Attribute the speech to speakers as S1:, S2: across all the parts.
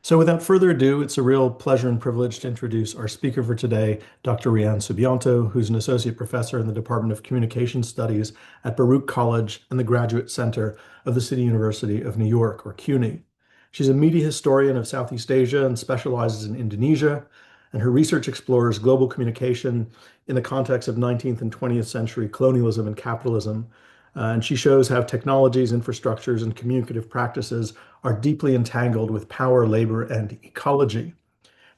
S1: So without further ado, it's a real pleasure and privilege to introduce our speaker for today, Dr. Rianne Subijanto, who's an associate professor in the Department of Communication Studies at Baruch College and the Graduate Center of the City University of New York, or CUNY. She's a media historian of Southeast Asia and specializes in Indonesia, and her research explores global communication in the context of 19th and 20th century colonialism and capitalism. And she shows how technologies, infrastructures, and communicative practices are deeply entangled with power, labor, and ecology.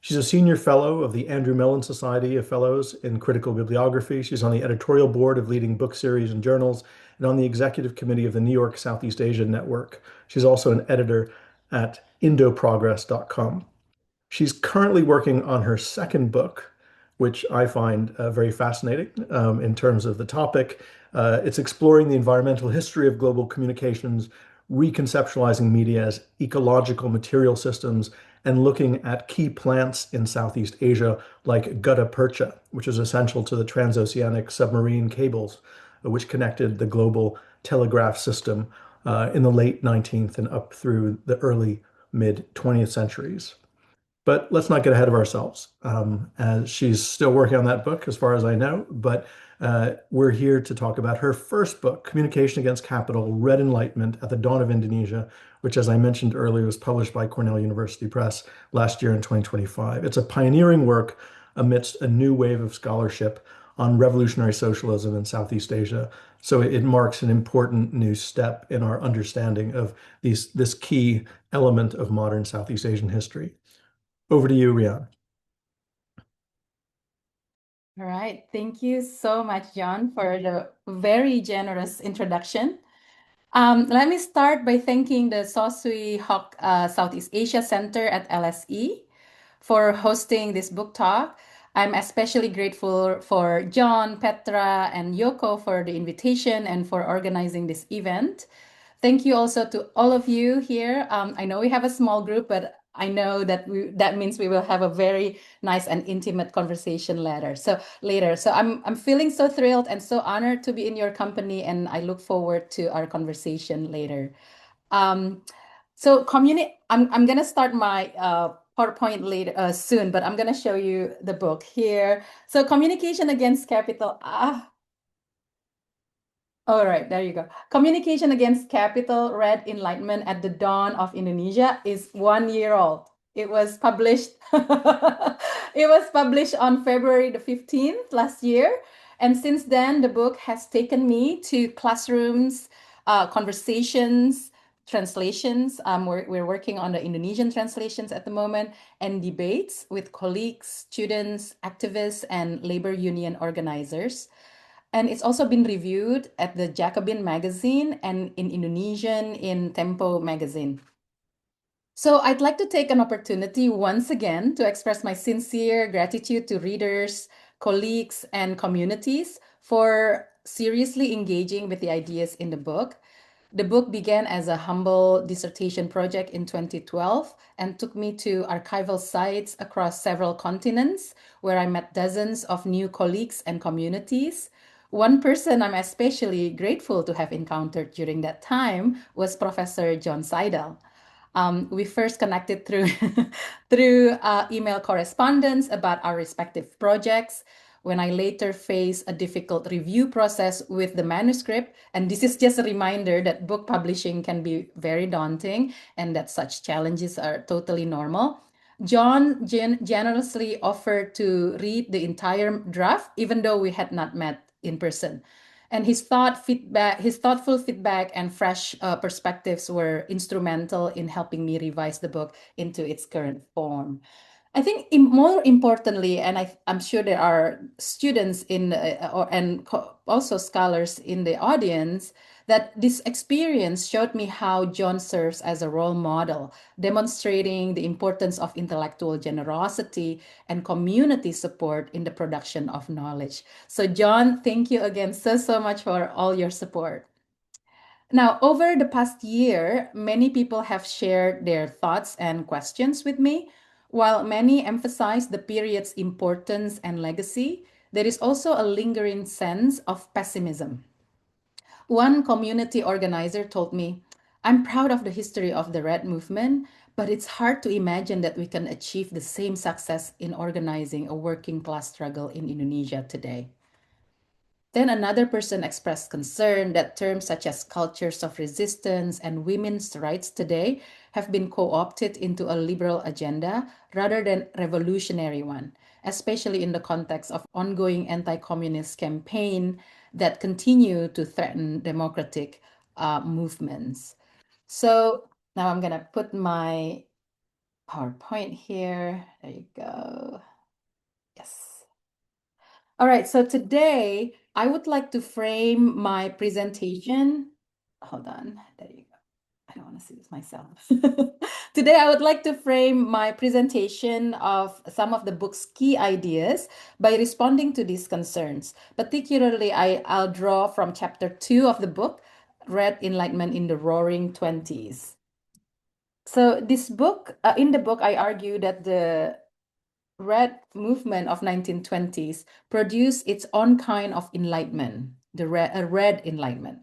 S1: She's a senior fellow of the Andrew Mellon Society of Fellows in Critical Bibliography. She's on the editorial board of leading book series and journals and on the executive committee of the New York Southeast Asia Network. She's also an editor at indoprogress.com. She's currently working on her second book, which I find very fascinating in terms of the topic. It's exploring the environmental history of global communications, reconceptualizing media as ecological material systems, and looking at key plants in Southeast Asia like gutta percha, which is essential to the transoceanic submarine cables, which connected the global telegraph system in the late 19th and up through the early mid 20th centuries. But let's not get ahead of ourselves, as she's still working on that book, as far as I know. But we're here to talk about her first book, Communication Against Capital, Red Enlightenment at the Dawn of Indonesia, which, as I mentioned earlier, was published by Cornell University Press last year in 2025. It's a pioneering work amidst a new wave of scholarship on revolutionary socialism in Southeast Asia. So it marks an important new step in our understanding of this key element of modern Southeast Asian history. Over to you, Rianne.
S2: All right. Thank you so much, John, for the very generous introduction. Let me start by thanking the Sosui Hock Southeast Asia Center at LSE for hosting this book talk. I'm especially grateful for John, Petra, and Yoko for the invitation and for organizing this event. Thank you also to all of you here. I know we have a small group, but I know that that means we will have a very nice and intimate conversation later. So I'm feeling so thrilled and so honored to be in your company, and I look forward to our conversation later. I'm gonna start my PowerPoint later soon, but I'm gonna show you the book here. So Communication Against Capital. All right, there you go. Communication Against Capital, Red Enlightenment at the Dawn of Indonesia is 1 year old. It was published. It was published on February the 15th last year, and since then the book has taken me to classrooms, conversations, translations. We're working on the Indonesian translations at the moment, and debates with colleagues, students, activists, and labor union organizers. And it's also been reviewed at the Jacobin magazine and in Indonesian in Tempo magazine. So I'd like to take an opportunity once again to express my sincere gratitude to readers, colleagues, and communities for seriously engaging with the ideas in the book. The book began as a humble dissertation project in 2012 and took me to archival sites across several continents where I met dozens of new colleagues and communities. One person I'm especially grateful to have encountered during that time was Professor John Seidel. We first connected through through email correspondence about our respective projects. When I later faced a difficult review process with the manuscript, and this is just a reminder that book publishing can be very daunting and that such challenges are totally normal. John generously offered to read the entire draft, even though we had not met in person. And his thoughtful feedback and fresh perspectives were instrumental in helping me revise the book into its current form. I think more importantly, and I'm sure there are students also scholars in the audience, that this experience showed me how John serves as a role model, demonstrating the importance of intellectual generosity and community support in the production of knowledge. So John, thank you again so much for all your support. Now, over the past year, many people have shared their thoughts and questions with me. While many emphasize the period's importance and legacy, there is also a lingering sense of pessimism. One community organizer told me, "I'm proud of the history of the Red Movement, But it's hard to imagine that we can achieve the same success in organizing a working class struggle in Indonesia today. Then another person expressed concern that terms such as cultures of resistance and women's rights today have been co-opted into a liberal agenda rather than revolutionary one, especially in the context of ongoing anti-communist campaign that continue to threaten democratic movements. So now I'm gonna put my PowerPoint here. There you go. Yes. All right, so today I would like to frame my presentation. Hold on, there you go. I don't want to see this myself. Today I would like to frame my presentation of some of the book's key ideas by responding to these concerns. Particularly, I'll draw from chapter 2 of the book, Red Enlightenment in the Roaring Twenties. So in the book, I argue that the Red movement of 1920s produced its own kind of enlightenment, the red enlightenment.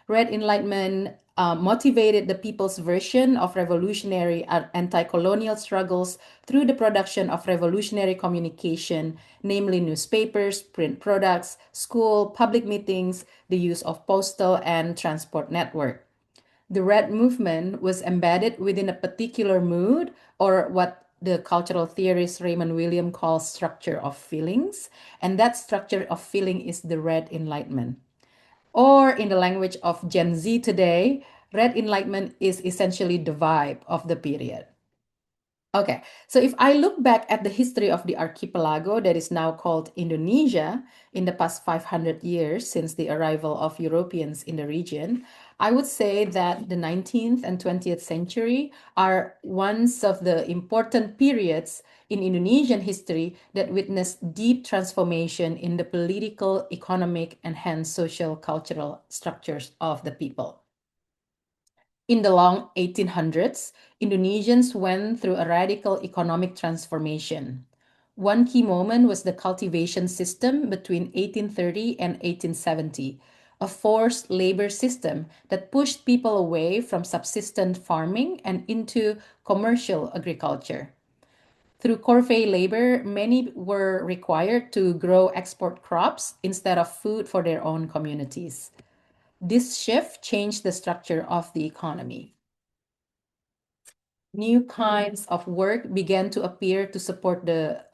S2: Red enlightenment motivated the people's version of revolutionary anti-colonial struggles through the production of revolutionary communication, namely newspapers, print products, school, public meetings, the use of postal and transport network. The red movement was embedded within a particular mood, or what the cultural theorist Raymond William calls structure of feelings. And that structure of feeling is the red enlightenment. Or in the language of Gen Z today, red enlightenment is essentially the vibe of the period. Okay, so if I look back at the history of the archipelago that is now called Indonesia in the past 500 years since the arrival of Europeans in the region, I would say that the 19th and 20th century are ones of the important periods in Indonesian history that witnessed deep transformation in the political, economic, and hence social cultural structures of the people. In the long 1800s, Indonesians went through a radical economic transformation. One key moment was the cultivation system between 1830 and 1870, a forced labor system that pushed people away from subsistence farming and into commercial agriculture. Through corvée labor, many were required to grow export crops instead of food for their own communities. This shift changed the structure of the economy. New kinds of work began to appear to support the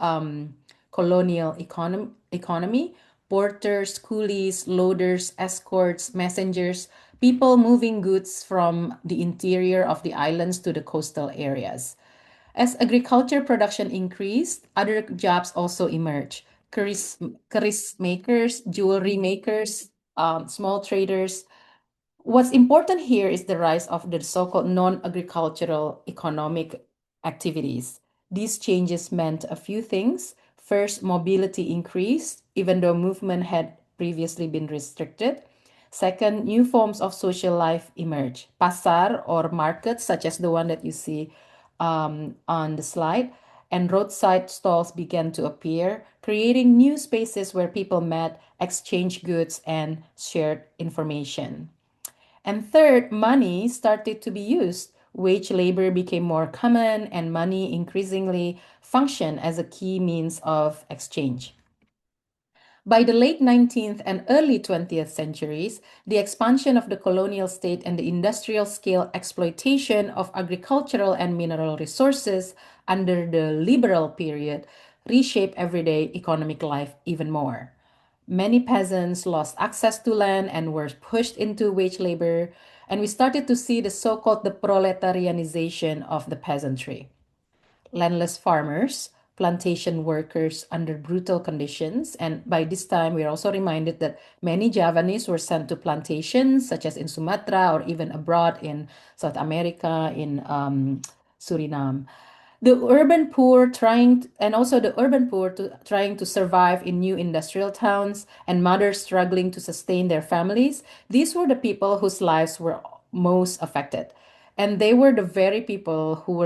S2: colonial economy. Porters, coolies, loaders, escorts, messengers, people moving goods from the interior of the islands to the coastal areas. As agriculture production increased, other jobs also emerged. Keris makers, jewelry makers, small traders, what's important here is the rise of the so-called non-agricultural economic activities. These changes meant a few things. First, mobility increased, even though movement had previously been restricted. Second, new forms of social life emerged. Pasar or markets, such as the one that you see on the slide, and roadside stalls began to appear, creating new spaces where people met, exchanged goods, and shared information. And third, money started to be used. Wage labor became more common, and money increasingly functioned as a key means of exchange. By the late 19th and early 20th centuries, the expansion of the colonial state and the industrial scale exploitation of agricultural and mineral resources under the liberal period reshaped everyday economic life even more. Many peasants lost access to land and were pushed into wage labor, and we started to see the so-called the proletarianization of the peasantry. Landless farmers, plantation workers under brutal conditions, and by this time we are also reminded that many Javanese were sent to plantations, such as in Sumatra or even abroad in South America, in Suriname. The urban poor trying to survive in new industrial towns, and mothers struggling to sustain their families. These were the people whose lives were most affected, and they were the very people who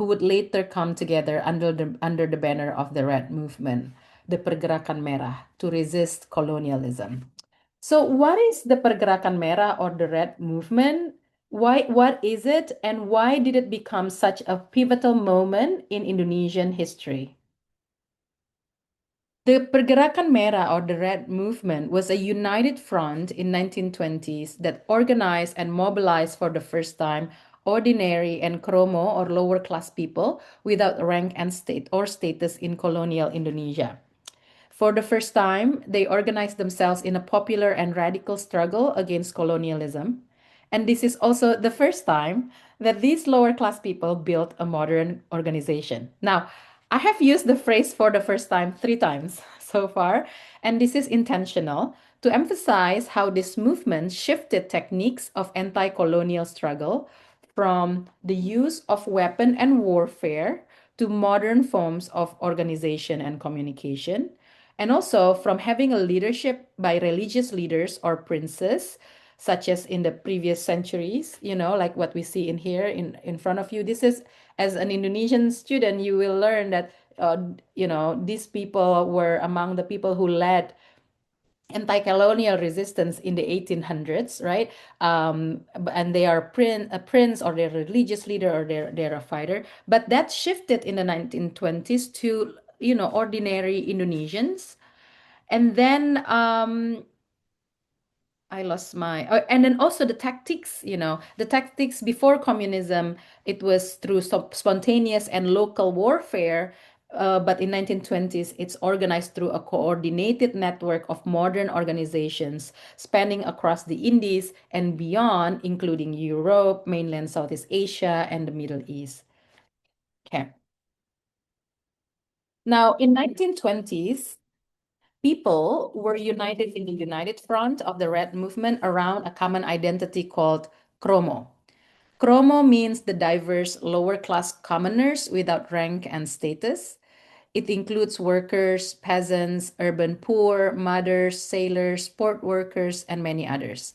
S2: would later come together under the banner of the Red Movement, the Pergerakan Merah, to resist colonialism. So, what is the Pergerakan Merah or the Red Movement? What is it, and why did it become such a pivotal moment in Indonesian history? The Pergerakan Merah, or the Red Movement, was a united front in 1920s that organized and mobilized for the first time ordinary and kromo, or lower class people without rank and state or status in colonial Indonesia. For the first time, they organized themselves in a popular and radical struggle against colonialism. And this is also the first time that these lower class people built a modern organization. Now, I have used the phrase for the first time 3 times so far, and this is intentional to emphasize how this movement shifted techniques of anti colonial struggle from the use of weapon and warfare to modern forms of organization and communication, and also from having a leadership by religious leaders or princes, such as in the previous centuries, like what we see in here in front of you. This is, as an Indonesian student, you will learn that, these people were among the people who led anti-colonial resistance in the 1800s, right? And they are a prince, or they're a religious leader, or they're a fighter. But that shifted in the 1920s to, ordinary Indonesians. And then I lost my, and then also the tactics, the tactics before communism, it was through spontaneous and local warfare. But in 1920s, it's organized through a coordinated network of modern organizations spanning across the Indies and beyond, including Europe, mainland Southeast Asia, and the Middle East. Okay. Now, in 1920s, people were united in the United Front of the Red Movement around a common identity called Kromo. Kromo means the diverse lower class commoners without rank and status. It includes workers, peasants, urban poor, mothers, sailors, port workers, and many others.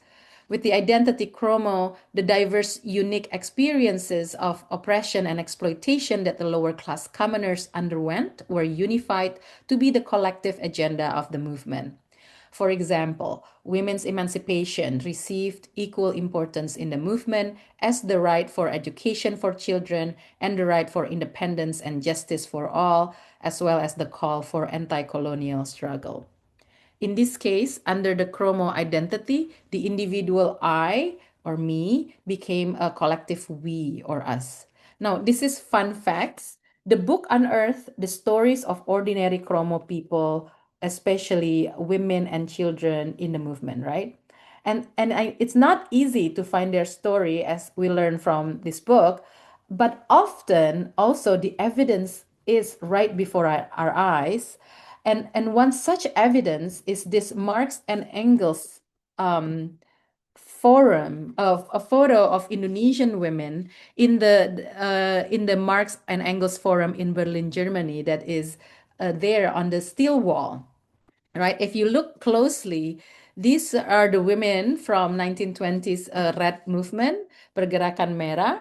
S2: With the identity chromo, the diverse, unique experiences of oppression and exploitation that the lower class commoners underwent were unified to be the collective agenda of the movement. For example, women's emancipation received equal importance in the movement as the right for education for children and the right for independence and justice for all, as well as the call for anti colonial struggle. In this case, under the chromo identity, the individual I, or me, became a collective we, or us. Now, this is fun facts. The book unearthed the stories of ordinary chromo people, especially women and children in the movement, right? It's not easy to find their story, as we learn from this book, but often also the evidence is right before our eyes. And one such evidence is this Marx and Engels forum of a photo of Indonesian women in the Marx and Engels forum in Berlin, Germany, that is there on the steel wall, right? If you look closely, these are the women from 1920s Red Movement, Pergerakan Merah.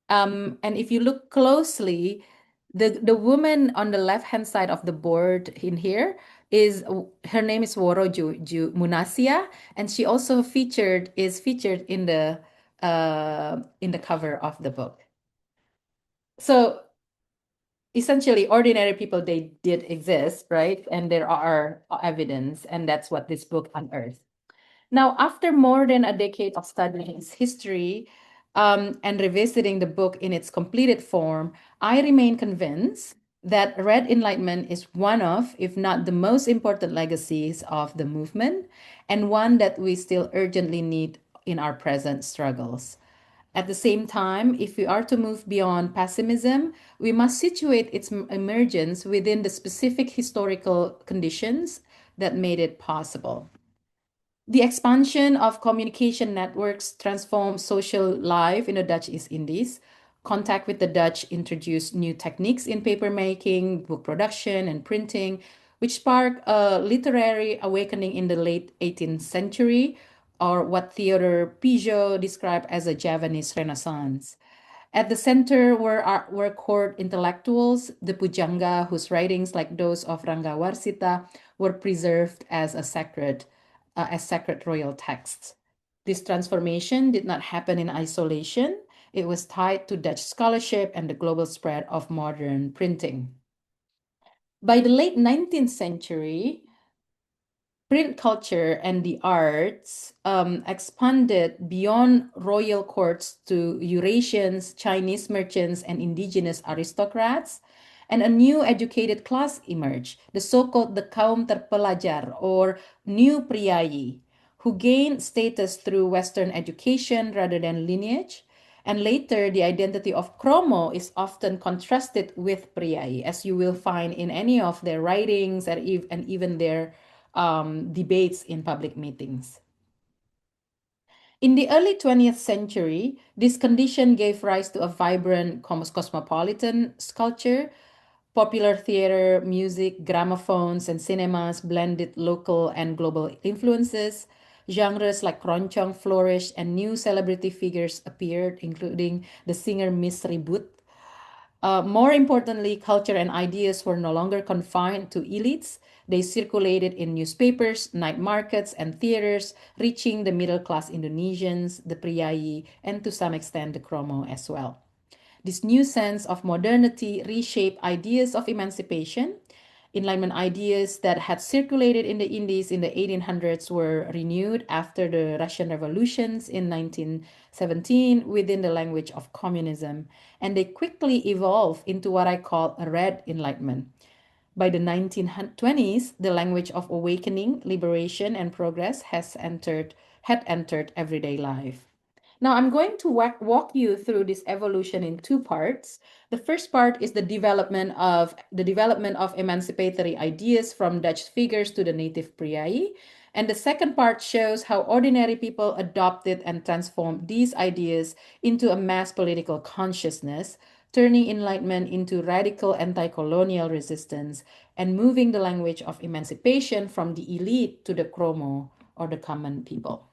S2: And if you look closely, the woman on the left hand side of the board in here is, her name is Woro Munasia, and she also featured in the cover of the book. So essentially, ordinary people, they did exist, right? And there are evidence, and that's what this book unearthed. Now, after more than a decade of studying its history and revisiting the book in its completed form, I remain convinced that Red Enlightenment is one of, if not the most important legacies of the movement, and one that we still urgently need in our present struggles. At the same time, if we are to move beyond pessimism, we must situate its emergence within the specific historical conditions that made it possible. The expansion of communication networks transformed social life in the Dutch East Indies. Contact with the Dutch introduced new techniques in papermaking, book production, and printing, which sparked a literary awakening in the late 18th century, or what Theodore Pigeot described as a Javanese Renaissance. At the center were court intellectuals, the Pujangga, whose writings, like those of Rangga Warsita, were preserved as sacred royal texts. This transformation did not happen in isolation. It was tied to Dutch scholarship and the global spread of modern printing. By the late 19th century, print culture and the arts expanded beyond royal courts to Eurasians, Chinese merchants, and indigenous aristocrats. And a new educated class emerged, the so-called the kaum terpelajar or new priayi, who gained status through Western education rather than lineage. And later, the identity of Kromo is often contrasted with priayi, as you will find in any of their writings and even their debates in public meetings. In the early 20th century, this condition gave rise to a vibrant cosmopolitan culture. Popular theater, music, gramophones, and cinemas blended local and global influences. Genres like keroncong flourished and new celebrity figures appeared, including the singer Miss Ribut. More importantly, culture and ideas were no longer confined to elites. They circulated in newspapers, night markets, and theaters, reaching the middle class Indonesians, the priayi, and to some extent the Kromo as well. This new sense of modernity reshaped ideas of emancipation. Enlightenment ideas that had circulated in the Indies in the 1800s were renewed after the Russian revolutions in 1917 within the language of communism, and they quickly evolved into what I call a red Enlightenment. By the 1920s, the language of awakening, liberation, and progress had entered everyday life. Now, I'm going to walk you through this evolution in two parts. The first part is the development of emancipatory ideas from Dutch figures to the native priayi, and the second part shows how ordinary people adopted and transformed these ideas into a mass political consciousness, turning Enlightenment into radical anti-colonial resistance and moving the language of emancipation from the elite to the Kromo, or the common people.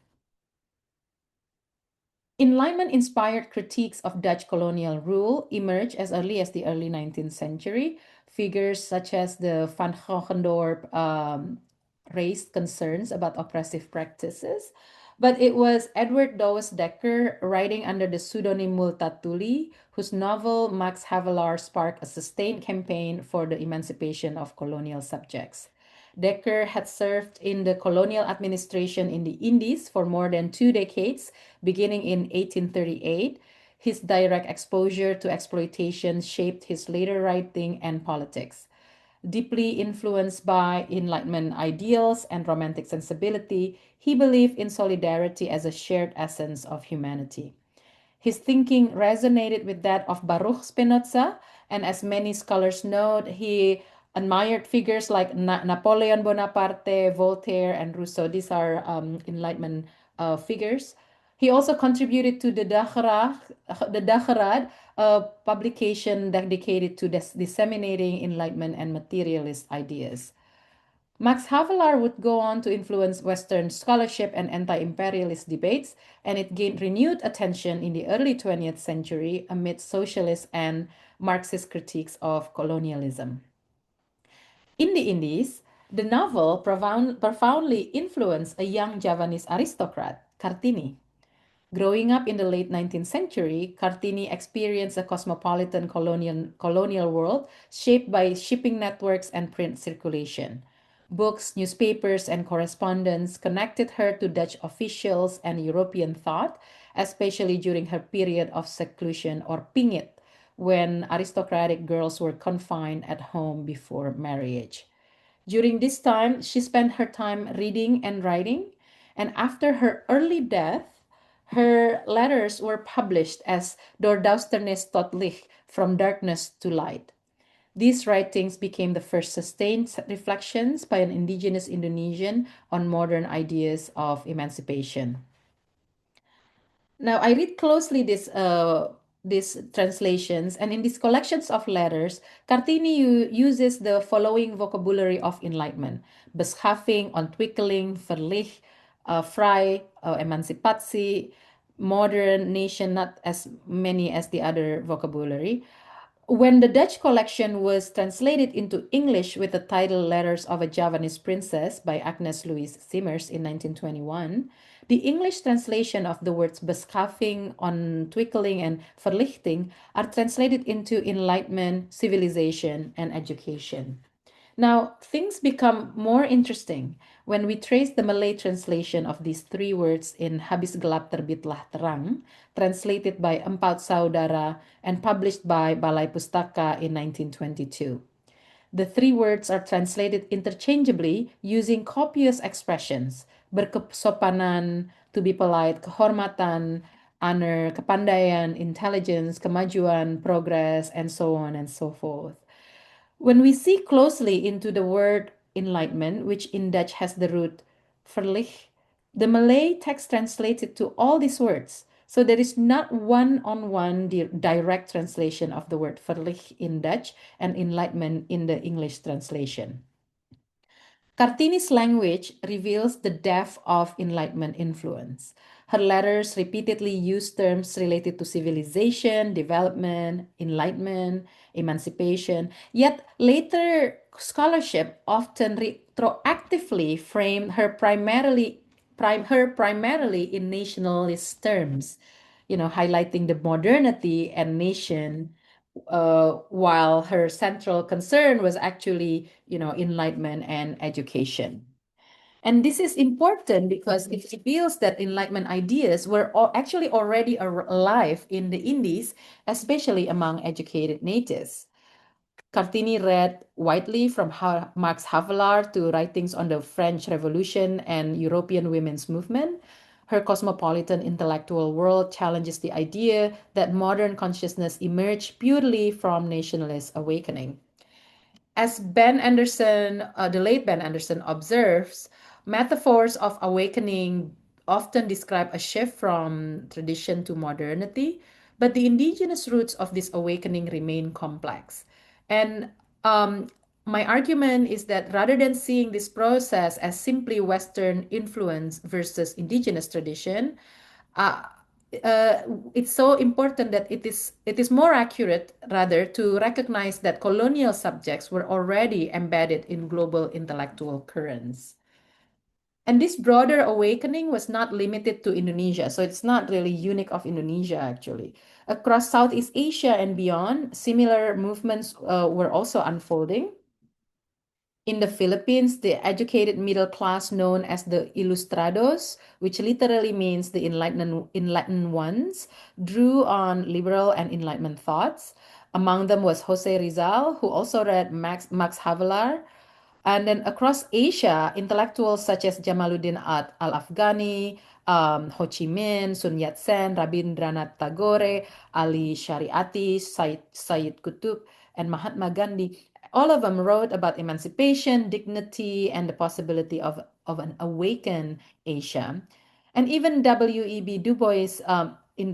S2: Enlightenment-inspired critiques of Dutch colonial rule emerged as early as the early 19th century. Figures such as the Van Hogendorp raised concerns about oppressive practices. But it was Edward Douwes Dekker, writing under the pseudonym Multatuli, whose novel Max Havelaar sparked a sustained campaign for the emancipation of colonial subjects. Dekker had served in the colonial administration in the Indies for more than 2 decades, beginning in 1838. His direct exposure to exploitation shaped his later writing and politics. Deeply influenced by Enlightenment ideals and romantic sensibility, he believed in solidarity as a shared essence of humanity. His thinking resonated with that of Baruch Spinoza, and as many scholars note, he admired figures like Napoleon Bonaparte, Voltaire, and Rousseau. These are Enlightenment figures. He also contributed to the Dageraad, a publication dedicated to disseminating Enlightenment and materialist ideas. Max Havelaar would go on to influence Western scholarship and anti-imperialist debates, and it gained renewed attention in the early 20th century amid socialist and Marxist critiques of colonialism. In the Indies, the novel profoundly influenced a young Javanese aristocrat, Kartini. Growing up in the late 19th century, Kartini experienced a cosmopolitan colonial world shaped by shipping networks and print circulation. Books, newspapers, and correspondence connected her to Dutch officials and European thought, especially during her period of seclusion or pingit, when aristocratic girls were confined at home before marriage. During this time, she spent her time reading and writing, and after her early death, her letters were published as Door Duisternis tot Licht, From Darkness to Light. These writings became the first sustained reflections by an indigenous Indonesian on modern ideas of emancipation. Now, I read closely these translations, and in these collections of letters, Kartini uses the following vocabulary of enlightenment: beschaving, ontwikkeling, verlicht, vrij, emancipatie, modern, nation, not as many as the other vocabulary. When the Dutch collection was translated into English with the title Letters of a Javanese Princess by Agnes Louise Simmers in 1921, The English translation of the words beschaving, ontwikkeling, and verlichting are translated into enlightenment, civilization, and education. Now, things become more interesting when we trace the Malay translation of these three words in Habis Gelap Terbitlah Terang, translated by Empat Saudara and published by Balai Pustaka in 1922. The three words are translated interchangeably using copious expressions, berkesopanan, to be polite, kehormatan, honor, kepandaian, intelligence, kemajuan, progress, and so on and so forth. When we see closely into the word enlightenment, which in Dutch has the root verlicht, the Malay text translates it to all these words. So there is not one-on-one direct translation of the word verlicht in Dutch and enlightenment in the English translation. Kartini's language reveals the depth of Enlightenment influence. Her letters repeatedly use terms related to civilization, development, enlightenment, emancipation, yet later scholarship often retroactively framed her primarily in nationalist terms, highlighting the modernity and nation while her central concern was actually, enlightenment and education. And this is important because it reveals that Enlightenment ideas were actually already alive in the Indies, especially among educated natives. Kartini read widely from Max Havelaar to writings on the French Revolution and European women's movement. Her cosmopolitan intellectual world challenges the idea that modern consciousness emerged purely from nationalist awakening. As the late Ben Anderson observes, metaphors of awakening often describe a shift from tradition to modernity, but the indigenous roots of this awakening remain complex. And um, my argument is that rather than seeing this process as simply Western influence versus indigenous tradition, uh, uh, it's so important that it is more accurate rather to recognize that colonial subjects were already embedded in global intellectual currents. And this broader awakening was not limited to Indonesia, so it's not really unique of Indonesia actually. Across Southeast Asia and beyond, similar movements were also unfolding. In the Philippines, the educated middle class known as the Ilustrados, which literally means the enlightened ones, drew on liberal and enlightenment thoughts. Among them was Jose Rizal, who also read Max Havelaar. And then across Asia, intellectuals such as Jamaluddin Al-Afghani, Ho Chi Minh, Sun Yat-sen, Rabindranath Tagore, Ali Shariati, Sayyid Qutb, and Mahatma Gandhi, all of them wrote about emancipation, dignity, and the possibility of an awakened Asia. And even W.E.B. Du Bois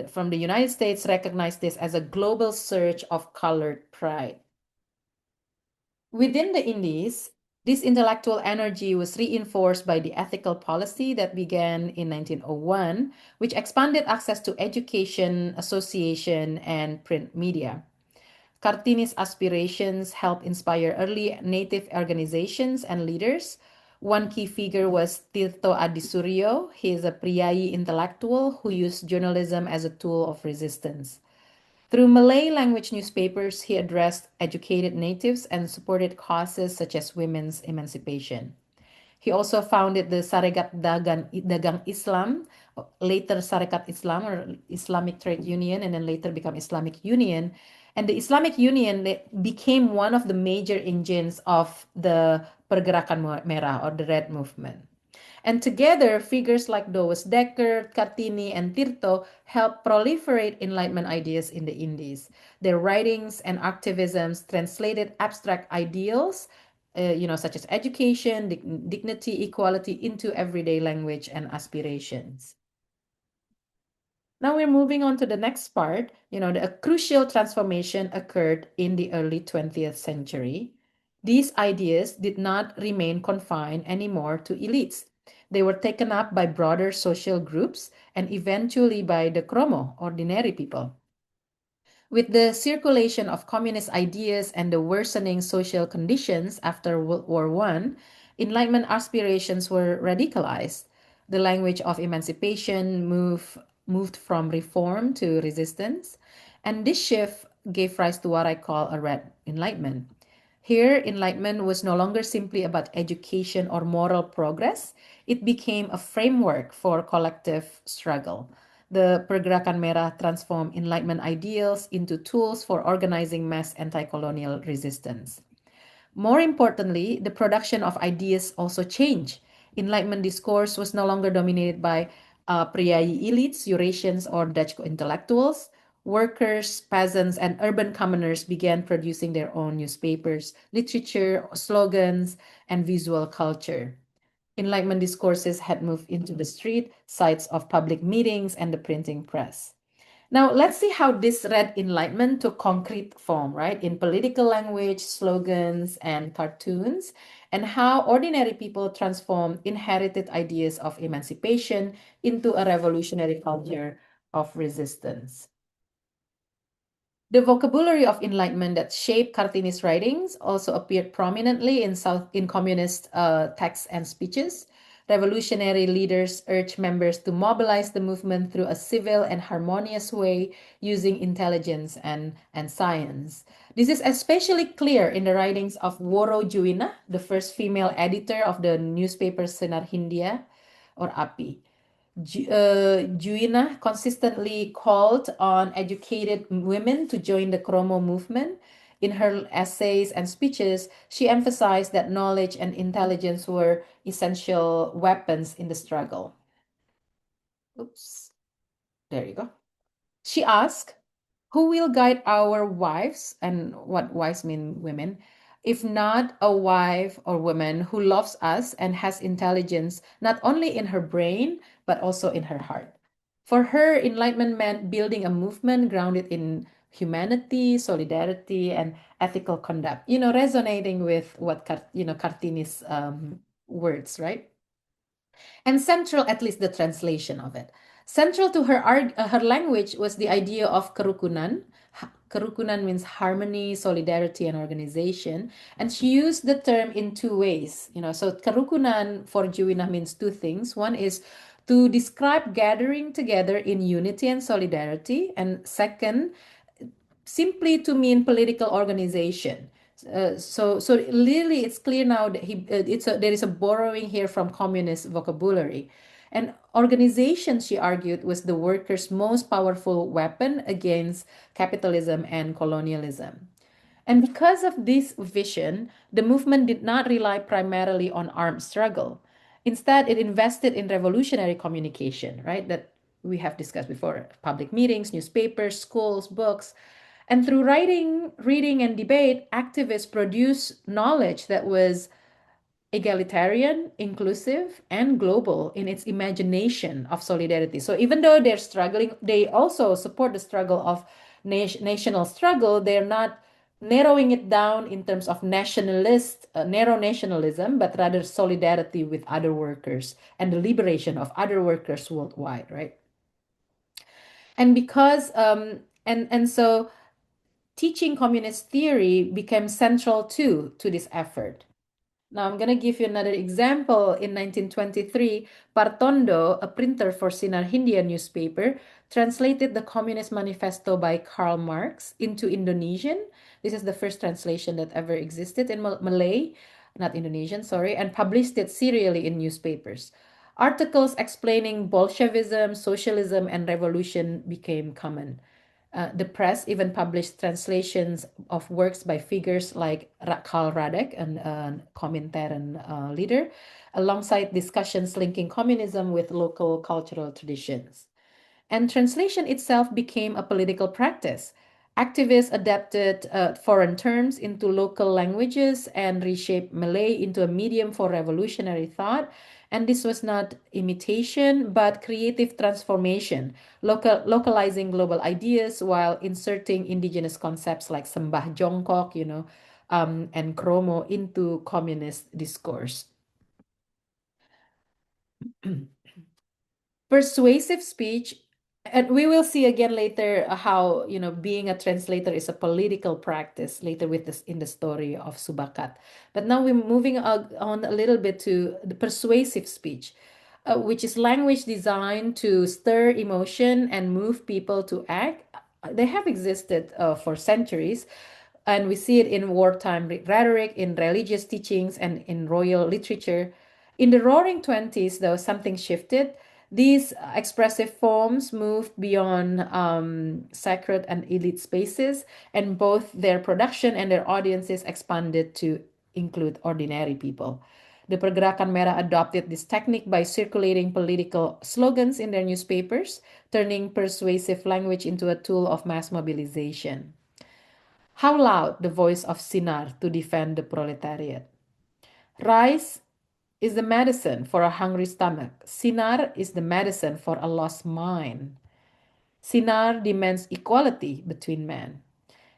S2: from the United States recognized this as a global surge of colored pride. Within the Indies, this intellectual energy was reinforced by the ethical policy that began in 1901, which expanded access to education, association, and print media. Kartini's aspirations helped inspire early native organizations and leaders. One key figure was Tirto Adisuryo. He is a Priyayi intellectual who used journalism as a tool of resistance. Through Malay language newspapers, he addressed educated natives and supported causes such as women's emancipation. He also founded the Sarekat Dagang Islam, later Sarekat Islam or Islamic Trade Union, and then later become Islamic Union. And the Islamic Union became one of the major engines of the pergerakan merah or the red movement. And together, figures like Dowas Dekker, Kartini, and Tirto helped proliferate Enlightenment ideas in the Indies. Their writings and activisms translated abstract ideals, such as education, dignity, equality, into everyday language and aspirations. Now we're moving on to the next part. A crucial transformation occurred in the early 20th century. These ideas did not remain confined anymore to elites. They were taken up by broader social groups and eventually by the kromo, ordinary people. With the circulation of communist ideas and the worsening social conditions after World War I, Enlightenment aspirations were radicalized. The language of emancipation moved from reform to resistance. And this shift gave rise to what I call a red enlightenment. Here, enlightenment was no longer simply about education or moral progress. It became a framework for collective struggle. The pergerakan merah transformed enlightenment ideals into tools for organizing mass anti-colonial resistance. More importantly, the production of ideas also changed. Enlightenment discourse was no longer dominated by priai elites, Eurasians, or Dutch intellectuals. Workers, peasants, and urban commoners began producing their own newspapers, literature, slogans, and visual culture. Enlightenment discourses had moved into the street, sites of public meetings, and the printing press. Now, let's see how this red enlightenment took concrete form, right, in political language, slogans, and cartoons, and how ordinary people transformed inherited ideas of emancipation into a revolutionary culture of resistance. The vocabulary of enlightenment that shaped Kartini's writings also appeared prominently in communist texts and speeches. Revolutionary leaders urged members to mobilize the movement through a civil and harmonious way using intelligence and science. This is especially clear in the writings of Woro Juwina, the first female editor of the newspaper Sinar Hindia, or API. Juina consistently called on educated women to join the Kromo movement. In her essays and speeches, she emphasized that knowledge and intelligence were essential weapons in the struggle. Oops, there you go. She asked, who will guide our wives? And what wives mean women. If not a wife or woman who loves us and has intelligence, not only in her brain, but also in her heart. For her, enlightenment meant building a movement grounded in humanity, solidarity, and ethical conduct, resonating with what, Kartini's words, right? And central, at least the translation of it. Central to her language was the idea of kerukunan. Kerukunan means harmony, solidarity, and organization. And she used the term in two ways. So kerukunan for Juwina means two things. One is to describe gathering together in unity and solidarity. And second, simply to mean political organization. So really, it's clear now that there is a borrowing here from communist vocabulary. And organization, she argued, was the workers' most powerful weapon against capitalism and colonialism. And because of this vision, the movement did not rely primarily on armed struggle. Instead, it invested in revolutionary communication, right? That we have discussed before: public meetings, newspapers, schools, books. And through writing, reading, and debate, activists produced knowledge that was egalitarian, inclusive, and global in its imagination of solidarity. So even though they're struggling, they also support the struggle of national struggle. They're not narrowing it down in terms of narrow nationalism, but rather solidarity with other workers and the liberation of other workers worldwide, right? And because and so teaching communist theory became central too to this effort. Now, I'm going to give you another example. In 1923, Partondo, a printer for Sinar Hindia newspaper, translated the Communist Manifesto by Karl Marx into Indonesian. This is the first translation that ever existed in Malay, not Indonesian, sorry, and published it serially in newspapers. Articles explaining Bolshevism, socialism, and revolution became common. The press even published translations of works by figures like Karl Radek, a Comintern leader, alongside discussions linking communism with local cultural traditions. And translation itself became a political practice. Activists adapted foreign terms into local languages and reshaped Malay into a medium for revolutionary thought. And this was not imitation, but creative transformation, localizing global ideas while inserting indigenous concepts like sembah jongkok, and kromo into communist discourse. Persuasive speech, and we will see again later how being a translator is a political practice later with this in the story of Subakat. But now we're moving on a little bit to the persuasive speech. which is language designed to stir emotion and move people to act. They have existed for centuries, and we see it in wartime rhetoric, in religious teachings, and in royal literature. In the Roaring Twenties, though, something shifted. These expressive forms moved beyond sacred and elite spaces, and both their production and their audiences expanded to include ordinary people. The Pergerakan Merah adopted this technique by circulating political slogans in their newspapers, turning persuasive language into a tool of mass mobilization. How loud the voice of Sinar to defend the proletariat? Rice is the medicine for a hungry stomach. Sinar is the medicine for a lost mind. Sinar demands equality between men.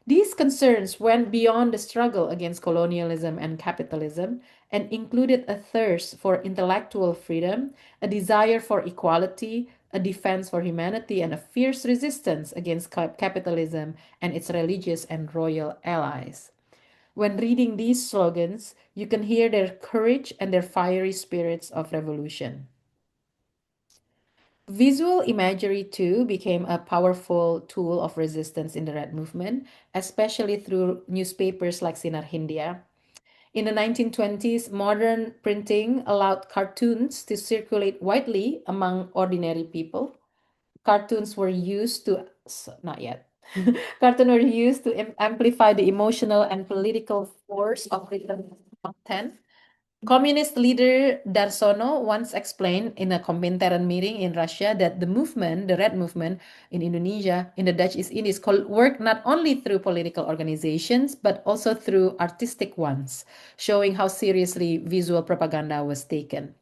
S2: These concerns went beyond the struggle against colonialism and capitalism and included a thirst for intellectual freedom, a desire for equality, a defense for humanity, and a fierce resistance against capitalism and its religious and royal allies. When reading these slogans, you can hear their courage and their fiery spirits of revolution. Visual imagery, too, became a powerful tool of resistance in the Red Movement, especially through newspapers like Sinar Hindia. In the 1920s, modern printing allowed cartoons to circulate widely among ordinary people. Cartoons were used to, not yet. Cartoons were used to amplify the emotional and political force of written content. Communist leader Darsono once explained in a Comintern meeting in Russia that the movement, the Red Movement in Indonesia, in the Dutch East Indies, worked not only through political organizations, but also through artistic ones, showing how seriously visual propaganda was taken.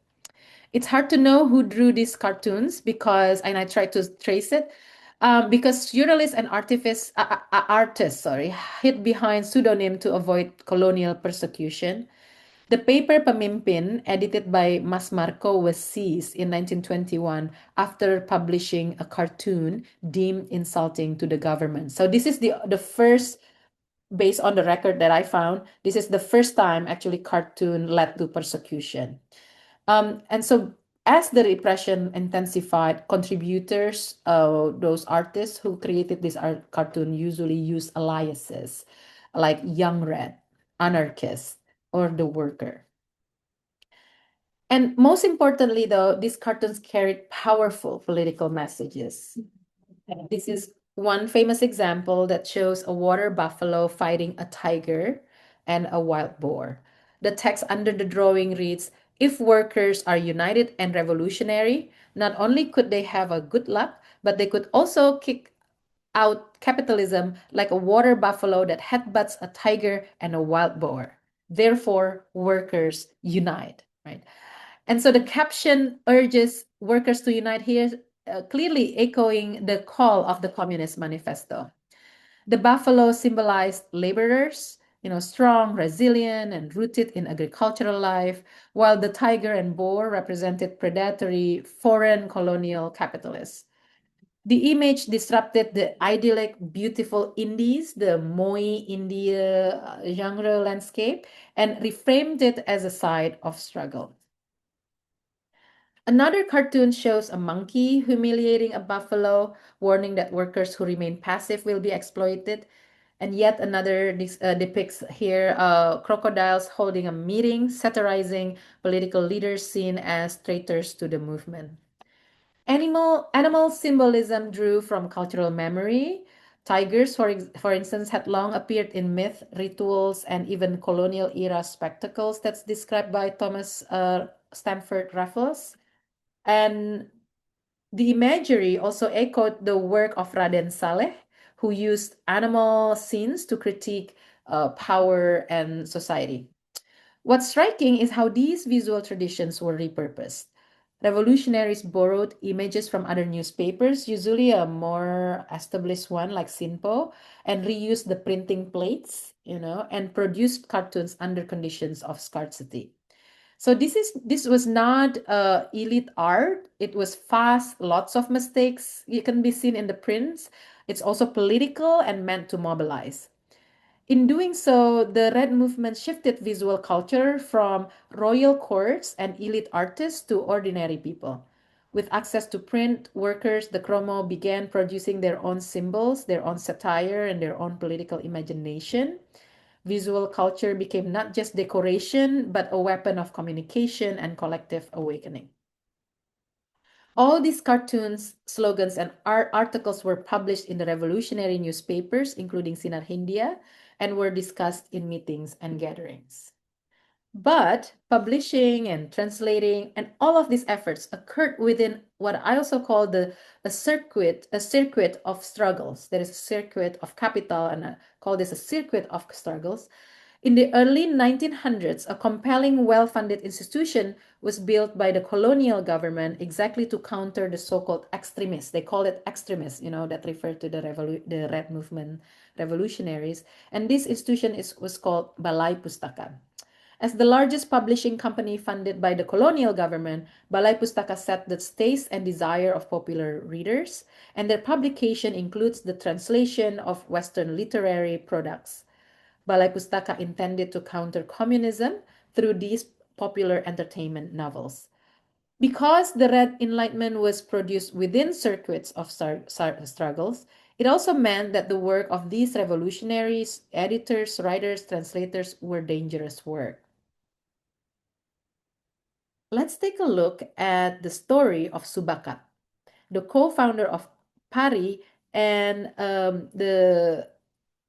S2: It's hard to know who drew these cartoons because, and I tried to trace it, because journalists and artists, hid behind pseudonym to avoid colonial persecution. The paper Pemimpin, edited by Mas Marco, was seized in 1921 after publishing a cartoon deemed insulting to the government. So this is the first, based on the record that I found, this is the first time actually cartoon led to persecution. And so as the repression intensified, contributors, those artists who created this art cartoon usually use aliases like Young Red, Anarchist, or The Worker. And most importantly, though, these cartoons carried powerful political messages. This is one famous example that shows a water buffalo fighting a tiger and a wild boar. The text under the drawing reads, "If workers are united and revolutionary, not only could they have a good luck, but they could also kick out capitalism like a water buffalo that headbutts a tiger and a wild boar. Therefore, workers unite," right? And so the caption urges workers to unite here, clearly echoing the call of the Communist Manifesto. The buffalo symbolized laborers, strong, resilient, and rooted in agricultural life, while the tiger and boar represented predatory foreign colonial capitalists. The image disrupted the idyllic, beautiful Indies, the Moi India genre landscape, and reframed it as a site of struggle. Another cartoon shows a monkey humiliating a buffalo, warning that workers who remain passive will be exploited. And yet another depicts here crocodiles holding a meeting, satirizing political leaders seen as traitors to the movement. Animal symbolism drew from cultural memory. Tigers, for instance, had long appeared in myth, rituals, and even colonial era spectacles that's described by Thomas Stamford Raffles. And the imagery also echoed the work of Raden Saleh, who used animal scenes to critique power and society. What's striking is how these visual traditions were repurposed. Revolutionaries borrowed images from other newspapers, usually a more established one like Sinpo, and reused the printing plates, and produced cartoons under conditions of scarcity. So this was not elite art. It was fast, lots of mistakes. It can be seen in the prints. It's also political and meant to mobilize. In doing so, the Red Movement shifted visual culture from royal courts and elite artists to ordinary people. With access to print, workers, the Chromo began producing their own symbols, their own satire, and their own political imagination. Visual culture became not just decoration, but a weapon of communication and collective awakening. All these cartoons, slogans, and articles were published in the revolutionary newspapers, including Sinar Hindia, and were discussed in meetings and gatherings. But publishing and translating and all of these efforts occurred within what I also call a circuit of struggles. There is a circuit of capital, and I call this a circuit of struggles. In the early 1900s, a compelling, well-funded institution was built by the colonial government exactly to counter the so-called extremists. They call it extremists, that refer to the Red Movement revolutionaries. And this institution was called Balai Pustaka. As the largest publishing company funded by the colonial government, Balai Pustaka set the taste and desire of popular readers, and their publication includes the translation of Western literary products. Balai Pustaka intended to counter communism through these popular entertainment novels. Because the Red Enlightenment was produced within circuits of struggles, it also meant that the work of these revolutionaries, editors, writers, translators were dangerous work. Let's take a look at the story of Subakat, the co-founder of PARI and the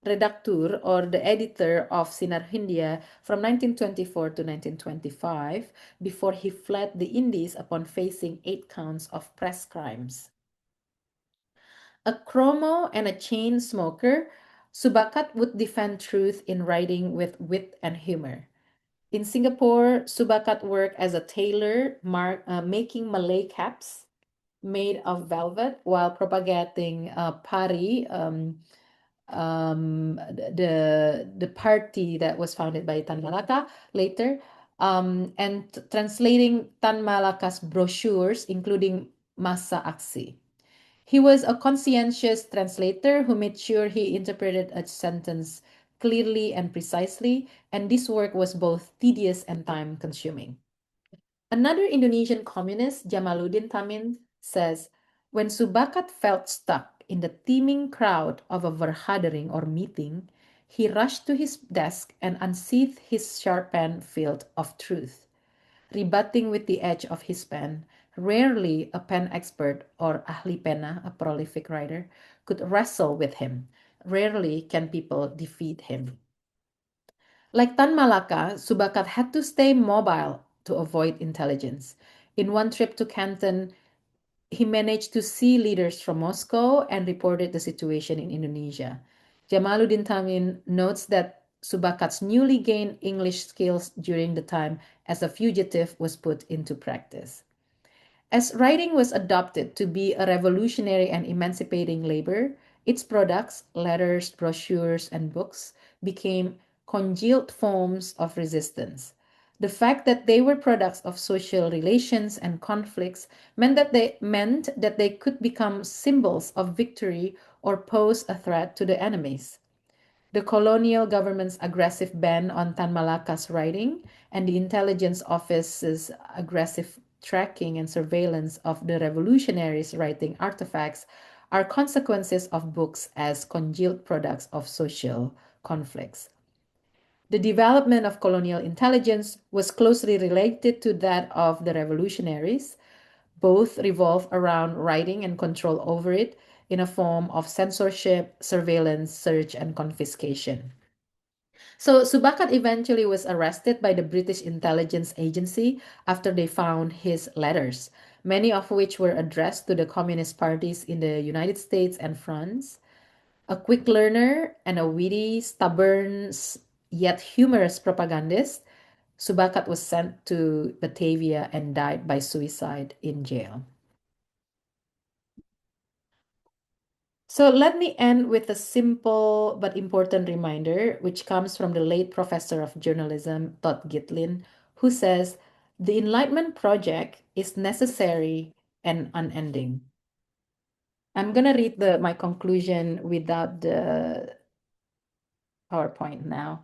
S2: redactor or the editor of Sinar Hindia from 1924 to 1925 before he fled the Indies upon facing 8 counts of press crimes. A chromo and a chain smoker, Subakat would defend truth in writing with wit and humor. In Singapore, Subakat worked as a tailor, making Malay caps made of velvet while propagating Pari, the party that was founded by Tan Malaka later, and translating Tan Malaka's brochures, including Masa Aksi. He was a conscientious translator who made sure he interpreted a sentence clearly and precisely, and this work was both tedious and time consuming. Another Indonesian communist, Jamaluddin Tamin, says, when Subakat felt stuck in the teeming crowd of a vergadering or meeting, he rushed to his desk and unsheathed his sharp pen filled of truth. Rebutting with the edge of his pen, rarely a pen expert or ahli pena, a prolific writer, could wrestle with him. Rarely can people defeat him. Like Tan Malaka, Subakat had to stay mobile to avoid intelligence. In one trip to Canton, he managed to see leaders from Moscow and reported the situation in Indonesia. Jamaluddin Tamin notes that Subakat's newly gained English skills during the time as a fugitive was put into practice. As writing was adopted to be a revolutionary and emancipating labor, its products, letters, brochures, and books, became congealed forms of resistance. The fact that they were products of social relations and conflicts meant that they could become symbols of victory or pose a threat to the enemies. The colonial government's aggressive ban on Tan Malaka's writing and the intelligence office's aggressive tracking and surveillance of the revolutionaries' writing artifacts are consequences of books as congealed products of social conflicts. The development of colonial intelligence was closely related to that of the revolutionaries. Both revolve around writing and control over it in a form of censorship, surveillance, search, and confiscation. So Subakat eventually was arrested by the British intelligence agency after they found his letters, many of which were addressed to the communist parties in the United States and France. A quick learner and a witty, stubborn, yet humorous propagandist, Subakat was sent to Batavia and died by suicide in jail. So let me end with a simple but important reminder, which comes from the late professor of journalism, Todd Gitlin, who says, the Enlightenment project is necessary and unending. I'm going to read my conclusion without the PowerPoint now.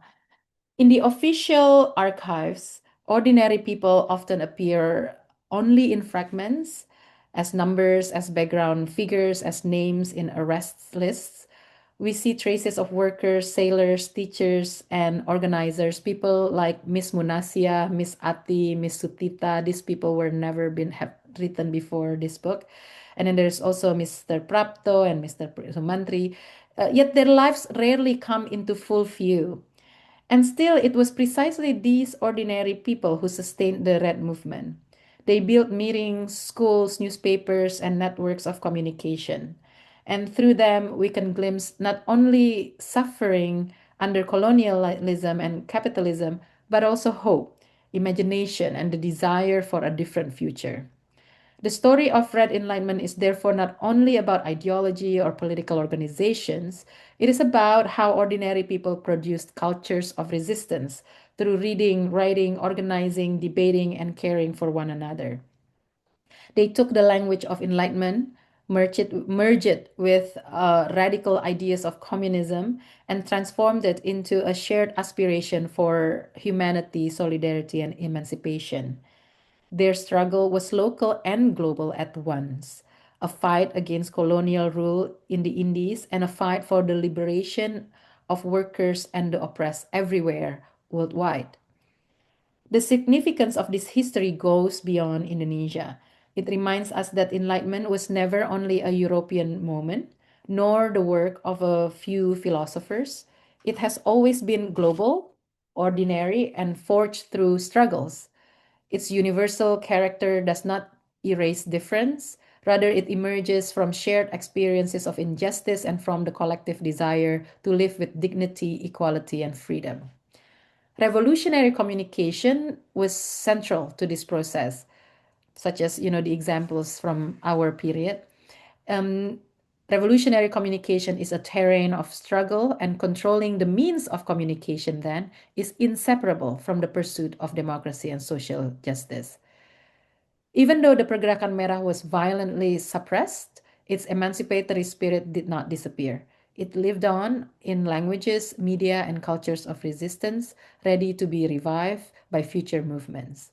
S2: In the official archives, ordinary people often appear only in fragments, as numbers, as background figures, as names in arrest lists. We see traces of workers, sailors, teachers, and organizers. People like Miss Munasia, Miss Ati, Miss Sutita. These people were never been have written before this book. And then there's also Mr. Prapto and Mr. Sumantri. Yet their lives rarely come into full view. And still, it was precisely these ordinary people who sustained the Red Movement. They built meetings, schools, newspapers, and networks of communication. And through them, we can glimpse not only suffering under colonialism and capitalism, but also hope, imagination, and the desire for a different future. The story of Red Enlightenment is therefore not only about ideology or political organizations, it is about how ordinary people produced cultures of resistance through reading, writing, organizing, debating, and caring for one another. They took the language of Enlightenment, merged it with radical ideas of communism, and transformed it into a shared aspiration for humanity, solidarity, and emancipation. Their struggle was local and global at once, a fight against colonial rule in the Indies and a fight for the liberation of workers and the oppressed everywhere worldwide. The significance of this history goes beyond Indonesia. It reminds us that Enlightenment was never only a European moment, nor the work of a few philosophers. It has always been global, ordinary, and forged through struggles. Its universal character does not erase difference. Rather, it emerges from shared experiences of injustice and from the collective desire to live with dignity, equality, and freedom. Revolutionary communication was central to this process, such as the examples from our period. Um, Revolutionary communication is a terrain of struggle, and controlling the means of communication then is inseparable from the pursuit of democracy and social justice. Even though the pergerakan merah was violently suppressed, its emancipatory spirit did not disappear. It lived on in languages, media, and cultures of resistance, ready to be revived by future movements.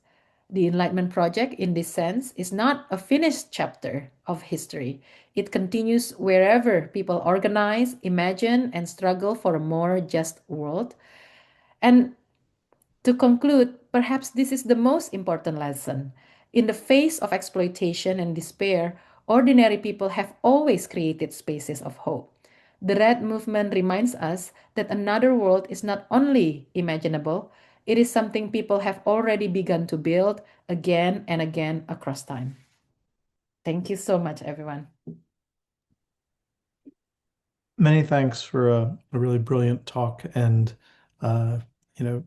S2: The Enlightenment Project, in this sense, is not a finished chapter of history. It continues wherever people organize, imagine, and struggle for a more just world. And to conclude, perhaps this is the most important lesson. In the face of exploitation and despair, ordinary people have always created spaces of hope. The Red Movement reminds us that another world is not only imaginable, it is something people have already begun to build again and again across time. Thank you so much, everyone.
S1: Many thanks for a really brilliant talk and uh, you know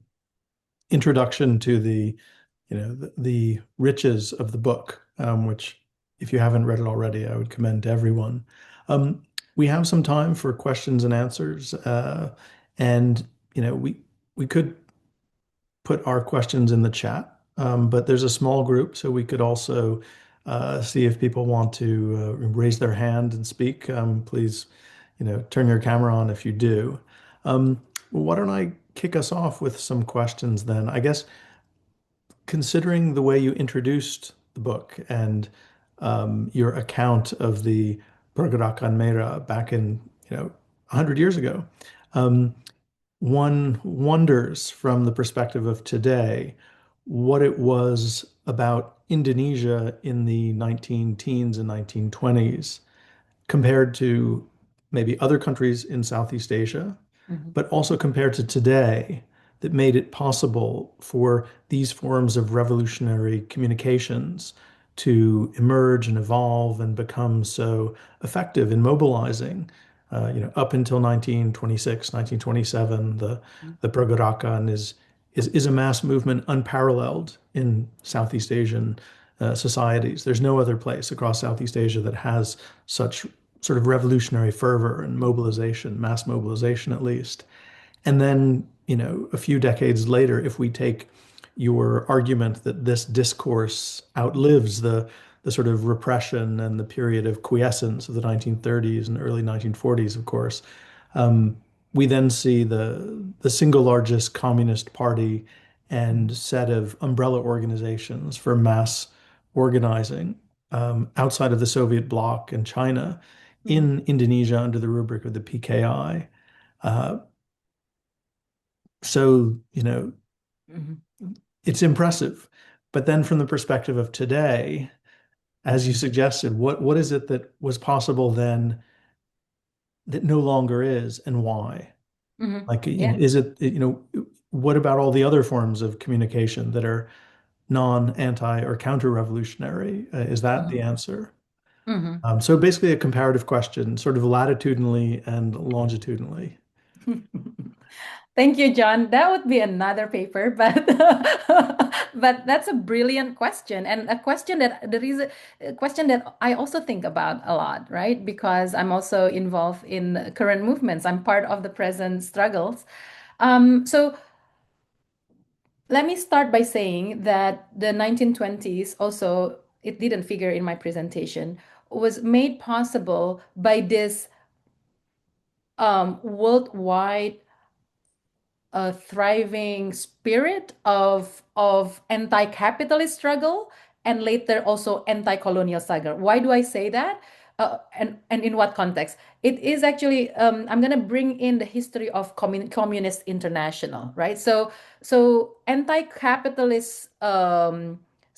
S1: introduction to the riches of the book, which if you haven't read it already, I would commend to everyone. Um, we have some time for questions and answers, and we could put our questions in the chat, but there's a small group, so we could also see if people want to raise their hand and speak. Please, turn your camera on if you do. Why don't I kick us off with some questions then? I guess considering the way you introduced the book and your account of the pergerakan merah back in, 100 years ago, um, one wonders from the perspective of today what it was about Indonesia in the 19 teens and 1920s compared to maybe other countries in Southeast Asia,
S2: Mhm.
S1: but also compared to today that made it possible for these forms of revolutionary communications to emerge and evolve and become so effective in mobilizing. Up until 1926, 1927, the pergerakan is a mass movement unparalleled in Southeast Asian societies. There's no other place across Southeast Asia that has such sort of revolutionary fervor and mobilization, mass mobilization at least. And then, a few decades later, if we take your argument that this discourse outlives the sort of repression and the period of quiescence of the 1930s and early 1940s, of course, we then see the single largest communist party and set of umbrella organizations for mass organizing outside of the Soviet bloc and China
S2: Mhm.
S1: in Indonesia under the rubric of the PKI. Uh, so,
S2: Mhm.
S1: it's impressive. But then from the perspective of today, as you suggested, what is it that was possible then that no longer is, and why?
S2: Mhm.
S1: Like,
S2: Yeah.
S1: is it, what about all the other forms of communication that are non-anti or counter-revolutionary? Is that the
S2: Mhm.
S1: answer?
S2: Mhm.
S1: So basically a comparative question, sort of latitudinally and longitudinally.
S2: Thank you, John. That would be another paper, but but that's a brilliant question, and a question that the reason a question that I also think about a lot, right? Because I'm also involved in current movements. I'm part of the present struggles. So let me start by saying that the 1920s also, it didn't figure in my presentation, was made possible by this worldwide a thriving spirit of anti-capitalist struggle and later also anti-colonial struggle. Why do I say that? And in what context? It is actually I'm gonna bring in the history of Communist International, right? So anti-capitalist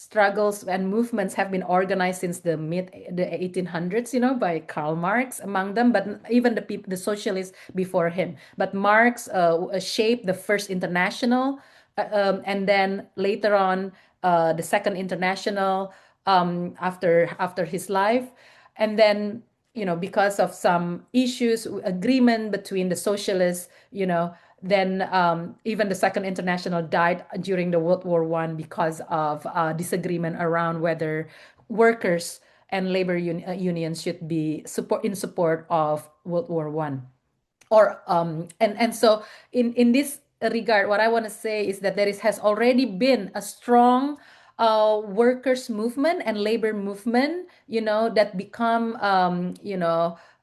S2: struggles and movements have been organized since the 1800s, by Karl Marx among them, but even the socialists before him. But Marx shaped the first international, and then later on the second international after his life, and then because of some issues, agreement between the socialists, then even the Second International died during the World War One because of disagreement around whether workers and labor unions should be support of World War One. Or and so in this regard, what I want to say is that has already been a strong workers movement and labor movement, that become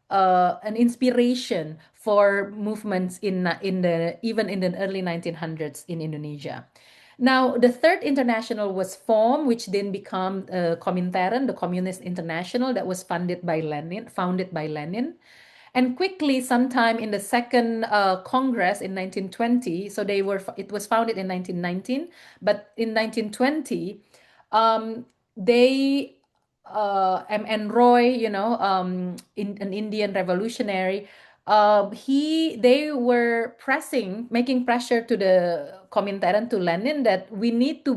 S2: an inspiration for movements in the even in the early 1900s in Indonesia. Now, the Third International was formed, which then become Comintern, the Communist International, that was founded by Lenin. And quickly, sometime in the second Congress in 1920, so it was founded in 1919, but in 1920, they and Roy, an Indian revolutionary, they were making pressure to the Comintern, to Lenin, that we need to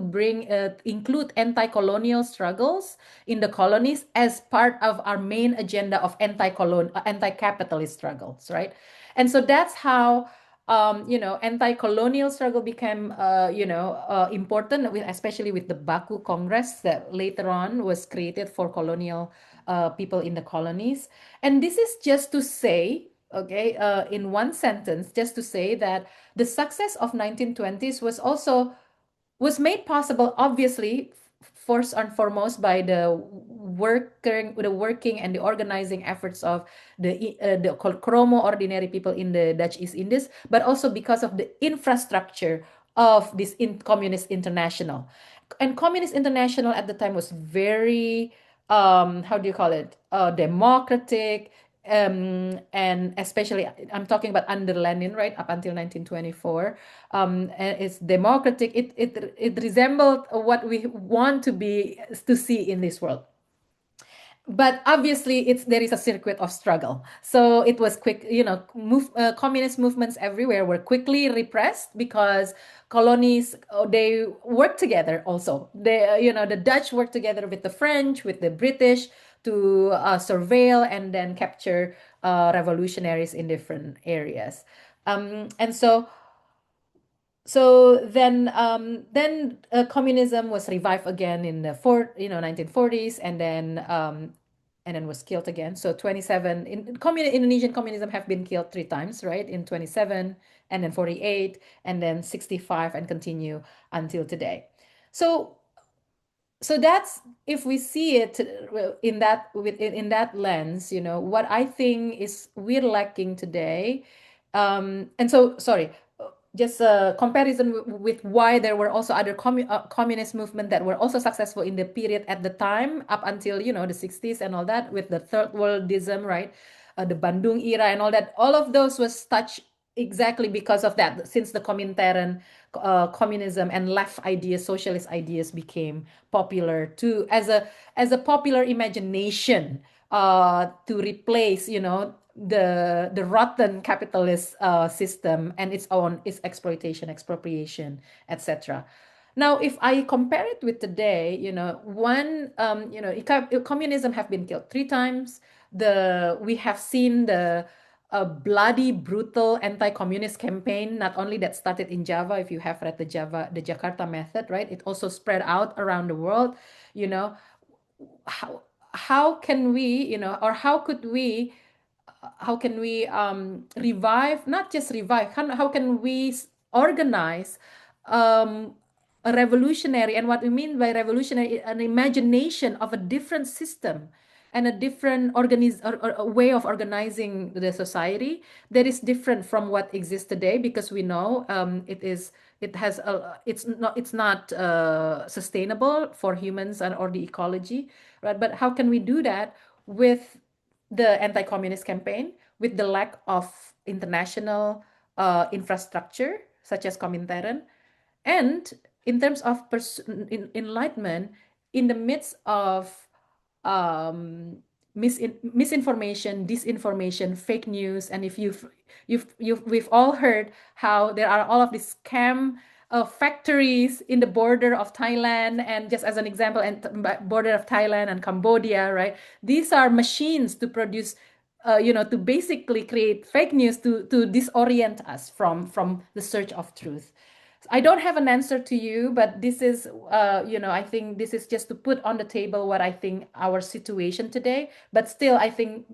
S2: include anti-colonial struggles in the colonies as part of our main agenda of anti-capitalist struggles, right? And so that's how anti-colonial struggle became important, especially with the Baku Congress that later on was created for colonial people in the colonies. And this is just to say, okay, in one sentence, just to say that the success of 1920s was made possible, obviously, first and foremost by the working and the organizing efforts of the Kromo ordinary people in the Dutch East Indies, but also because of the infrastructure of this Communist International. And Communist International at the time was very, how do you call it, democratic, and especially I'm talking about under Lenin, right, up until 1924. And it's democratic. It resembled what we want to see in this world. But obviously, there is a circuit of struggle. So it was quick, communist movements everywhere were quickly repressed because colonies, they worked together. Also, the Dutch worked together with the French, with the British, to surveil and then capture revolutionaries in different areas. And so then communism was revived again in the 1940s, and then was killed again. So 27 Indonesian communism have been killed three times, right? In 27, and then 48, and then 65, and continue until today. So that's, if we see it in that lens, what I think is we're lacking today And so, sorry, just a comparison with why there were also other communist movement that were also successful in the period at the time up until, the 60s and all that with the third worldism, right? The Bandung era and all that. All of those was touched exactly because of that, since the Comintern, communism and left ideas, socialist ideas became popular to as a popular imagination to replace, the rotten capitalist system and its exploitation, expropriation, etc. Now, if I compare it with today, communism have been killed 3 times. We have seen the a bloody, brutal anti-communist campaign, not only that started in Java, if you have read the Jakarta method, right? It also spread out around the world, you know, how how can we, or how can we revive, not just revive, how can we organize um, a revolutionary, and what we mean by revolutionary, an imagination of a different system and a different or a way of organizing the society that is different from what exists today, because we know it's not sustainable for humans and or the ecology, right? But how can we do that with the anti-communist campaign, with the lack of international infrastructure such as Comintern, and in terms of enlightenment, in the midst of um, misinformation, disinformation, fake news, and if we've all heard how there are all of these scam factories in the border of Thailand, and just as an example, and border of Thailand and Cambodia, right? These are machines to produce, to basically create fake news to disorient us from the search of truth. I don't have an answer to you, but this is, I think this is just to put on the table what I think our situation today. But still, I think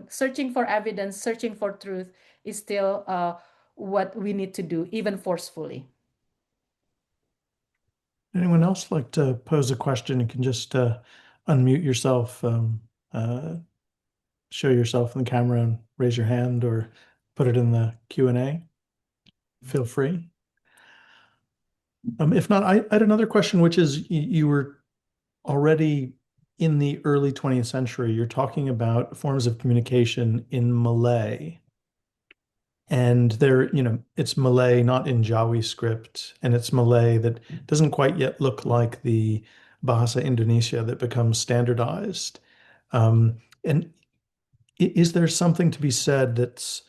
S2: searching for evidence, searching for truth is still what we need to do, even forcefully.
S1: Anyone else like to pose a question? You can just unmute yourself, show yourself in the camera and raise your hand or put it in the Q&A. Feel free. If not, I had another question, which is you were already in the early 20th century, you're talking about forms of communication in Malay. And there, it's Malay, not in Jawi script, and it's Malay that doesn't quite yet look like the Bahasa Indonesia that becomes standardized. And is there something to be said that's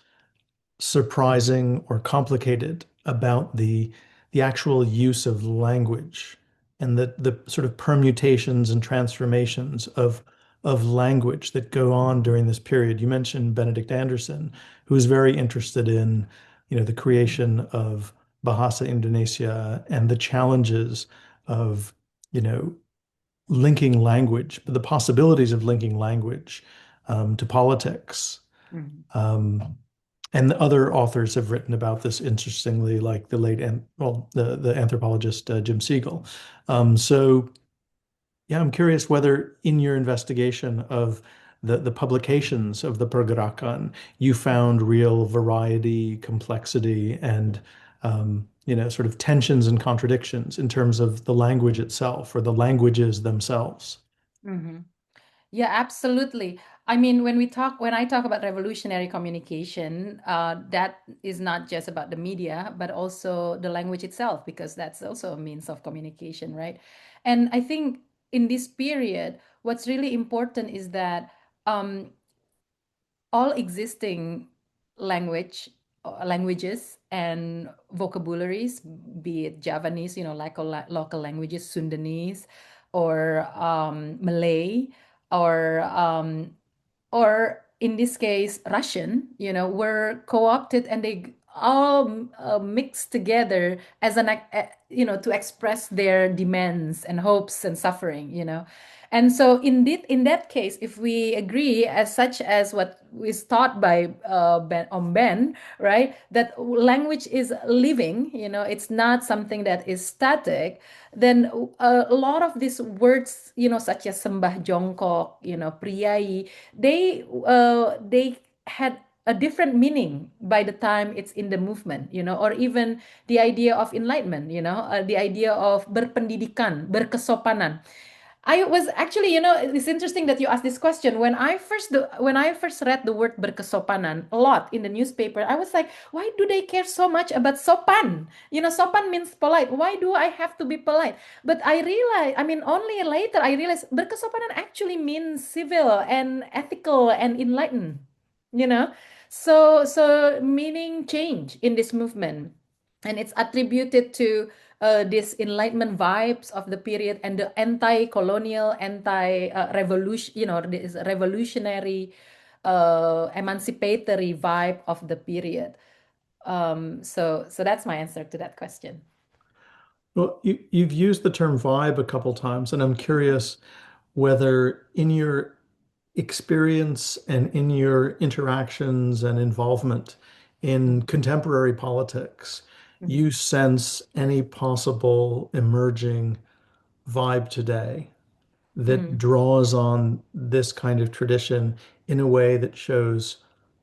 S1: surprising or complicated about the actual use of language and the sort of permutations and transformations of language that go on during this period? You mentioned Benedict Anderson, who is very interested in, the creation of Bahasa Indonesia and the challenges of, linking language, the possibilities of linking language to politics.
S2: Mhm.
S1: And the other authors have written about this interestingly, like the anthropologist Jim Siegel. So yeah, I'm curious whether in your investigation of the publications of the pergerakan, you found real variety, complexity, and sort of tensions and contradictions in terms of the language itself or the languages themselves.
S2: Mhm. Yeah, absolutely. I mean, when I talk about revolutionary communication, that is not just about the media, but also the language itself, because that's also a means of communication, right? And I think in this period, what's really important is that um, all existing languages and vocabularies, be it Javanese, local languages, Sundanese, or Malay, or in this case Russian, were co-opted, and they all mixed together as to express their demands and hopes and suffering, and so indeed in that case, if we agree as such as what is taught by Ben, right, that language is living, it's not something that is static, then a lot of these words, such as sembah jongkok, priyai, they had a different meaning by the time it's in the movement, or even the idea of enlightenment, the idea of berpendidikan, berkesopanan. I was actually, it's interesting that you asked this question. When I first read the word berkesopanan a lot in the newspaper, I was like, why do they care so much about sopan? Sopan means polite. Why do I have to be polite? But I realized, I mean, only later I realized berkesopanan actually means civil and ethical and enlightened, you know? So meaning change in this movement. And it's attributed to this enlightenment vibes of the period and the anti-colonial, anti-revolution, this revolutionary, emancipatory vibe of the period. So that's my answer to that question.
S1: Well, you've used the term vibe a couple times, and I'm curious whether in your experience and in your interactions and involvement in contemporary politics,
S2: Mhm.
S1: you sense any possible emerging vibe today that
S2: Mhm.
S1: draws on this kind of tradition in a way that shows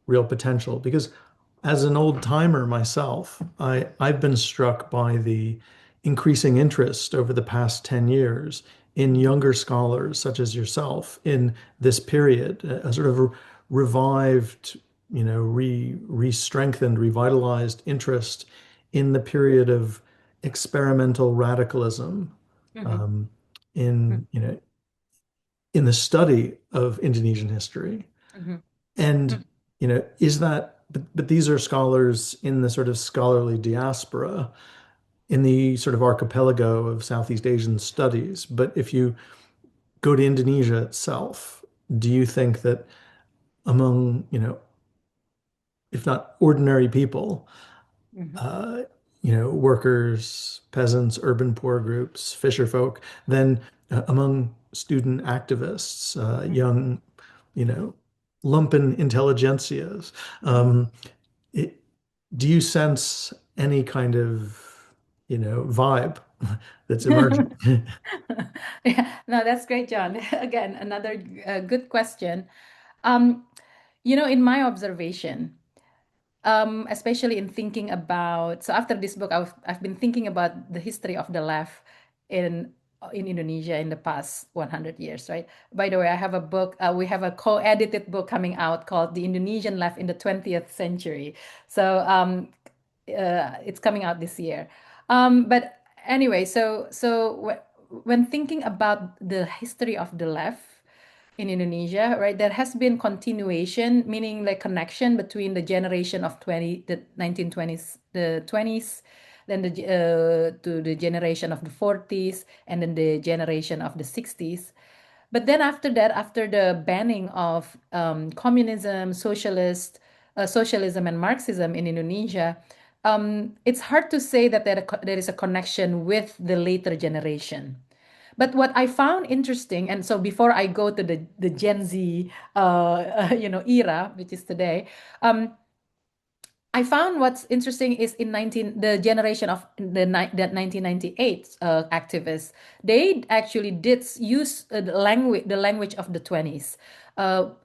S1: real potential. Because as an old timer myself, I've been struck by the increasing interest over the past 10 years in younger scholars such as yourself in this period, a sort of revived, re-strengthened, revitalized interest in the period of experimental radicalism,
S2: Mhm.
S1: um, in, in the study of Indonesian history.
S2: Mhm.
S1: And,
S2: Mhm.
S1: is that, but these are scholars in the sort of scholarly diaspora, in the sort of archipelago of Southeast Asian studies. But if you go to Indonesia itself, do you think that among, if not ordinary people,
S2: Mhm.
S1: uh, workers, peasants, urban poor groups, fisher folk, then among student activists, young, you know, lumpen intelligentsias, um, it, do you sense any kind of, vibe that's emerging?
S2: Yeah, no, that's great, John. Again, another good question. Um, in my observation, especially in thinking about, so after this book, I've been thinking about the history of the left in in Indonesia in the past 100 years, right? By the way, I have a book, we have a co-edited book coming out called The Indonesian Left in the 20th Century. So it's coming out this year. But anyway, when thinking about the history of the left in Indonesia, right, there has been continuation, meaning like connection between the generation of 1920s, the 20s, then to the generation of the 40s, and then the generation of the 60s. But then after that, after the banning of communism, socialism, and Marxism in Indonesia, it's hard to say that there is a connection with the later generation. But what I found interesting, and so before I go to the Gen Z, era, which is today, I found what's interesting is the generation of that 1998 activists, they actually did use the language of the 20s,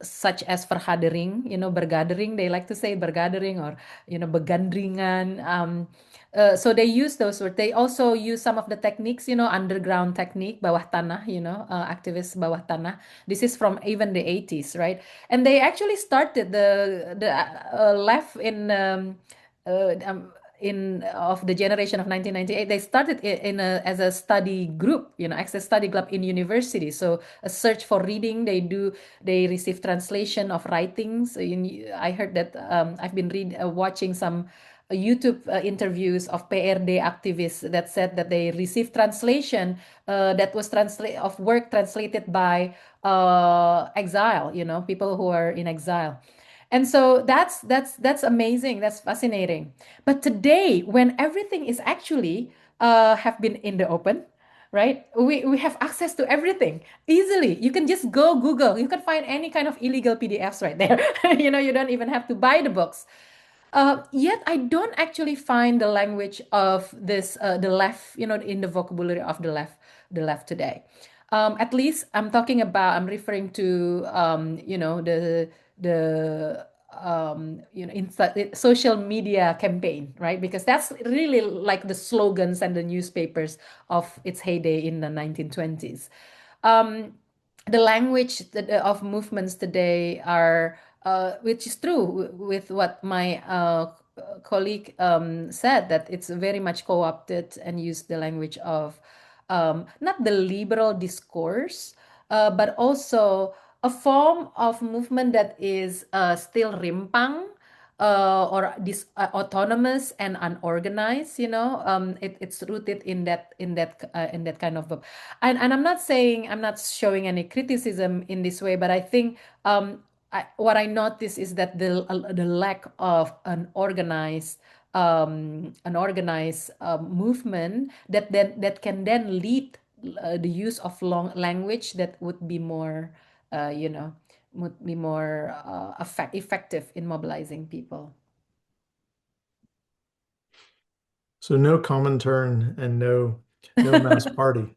S2: such as vergadering, bergadering, they like to say bergadering, or begandringan. So they use those words. They also use some of the techniques, underground technique, bawah tanah, activists bawah tanah. This is from even the 80s, right? And they actually started the left uh, um, in of the generation of 1998. They started as a study group, as a study club in university. So a search for reading. They receive translation of writings. I heard that, I've been watching some YouTube interviews of PRD activists that said that they received translation, that was translate of work translated by exile, people who are in exile. And so that's amazing. That's fascinating. But today, when everything is actually have been in the open, right? We have access to everything easily. You can just go Google. You can find any kind of illegal PDFs right there. You don't even have to buy the books. Yet I don't actually find the language of the left, in the vocabulary of the left today. At least I'm referring to, the social media campaign, right? Because that's really like the slogans and the newspapers of its heyday in the 1920s. Um, the language of movements today are, which is true with what my colleague said, that it's very much co-opted and use the language of not the liberal discourse, but also a form of movement that is still rimpang, or this autonomous and unorganized. It's rooted in that kind of, and I'm not showing any criticism in this way, but I think what I notice is that the lack of an organized movement that can then lead the use of long language that would be more, uh, you know, effective in mobilizing people.
S1: So no Comintern and no mass party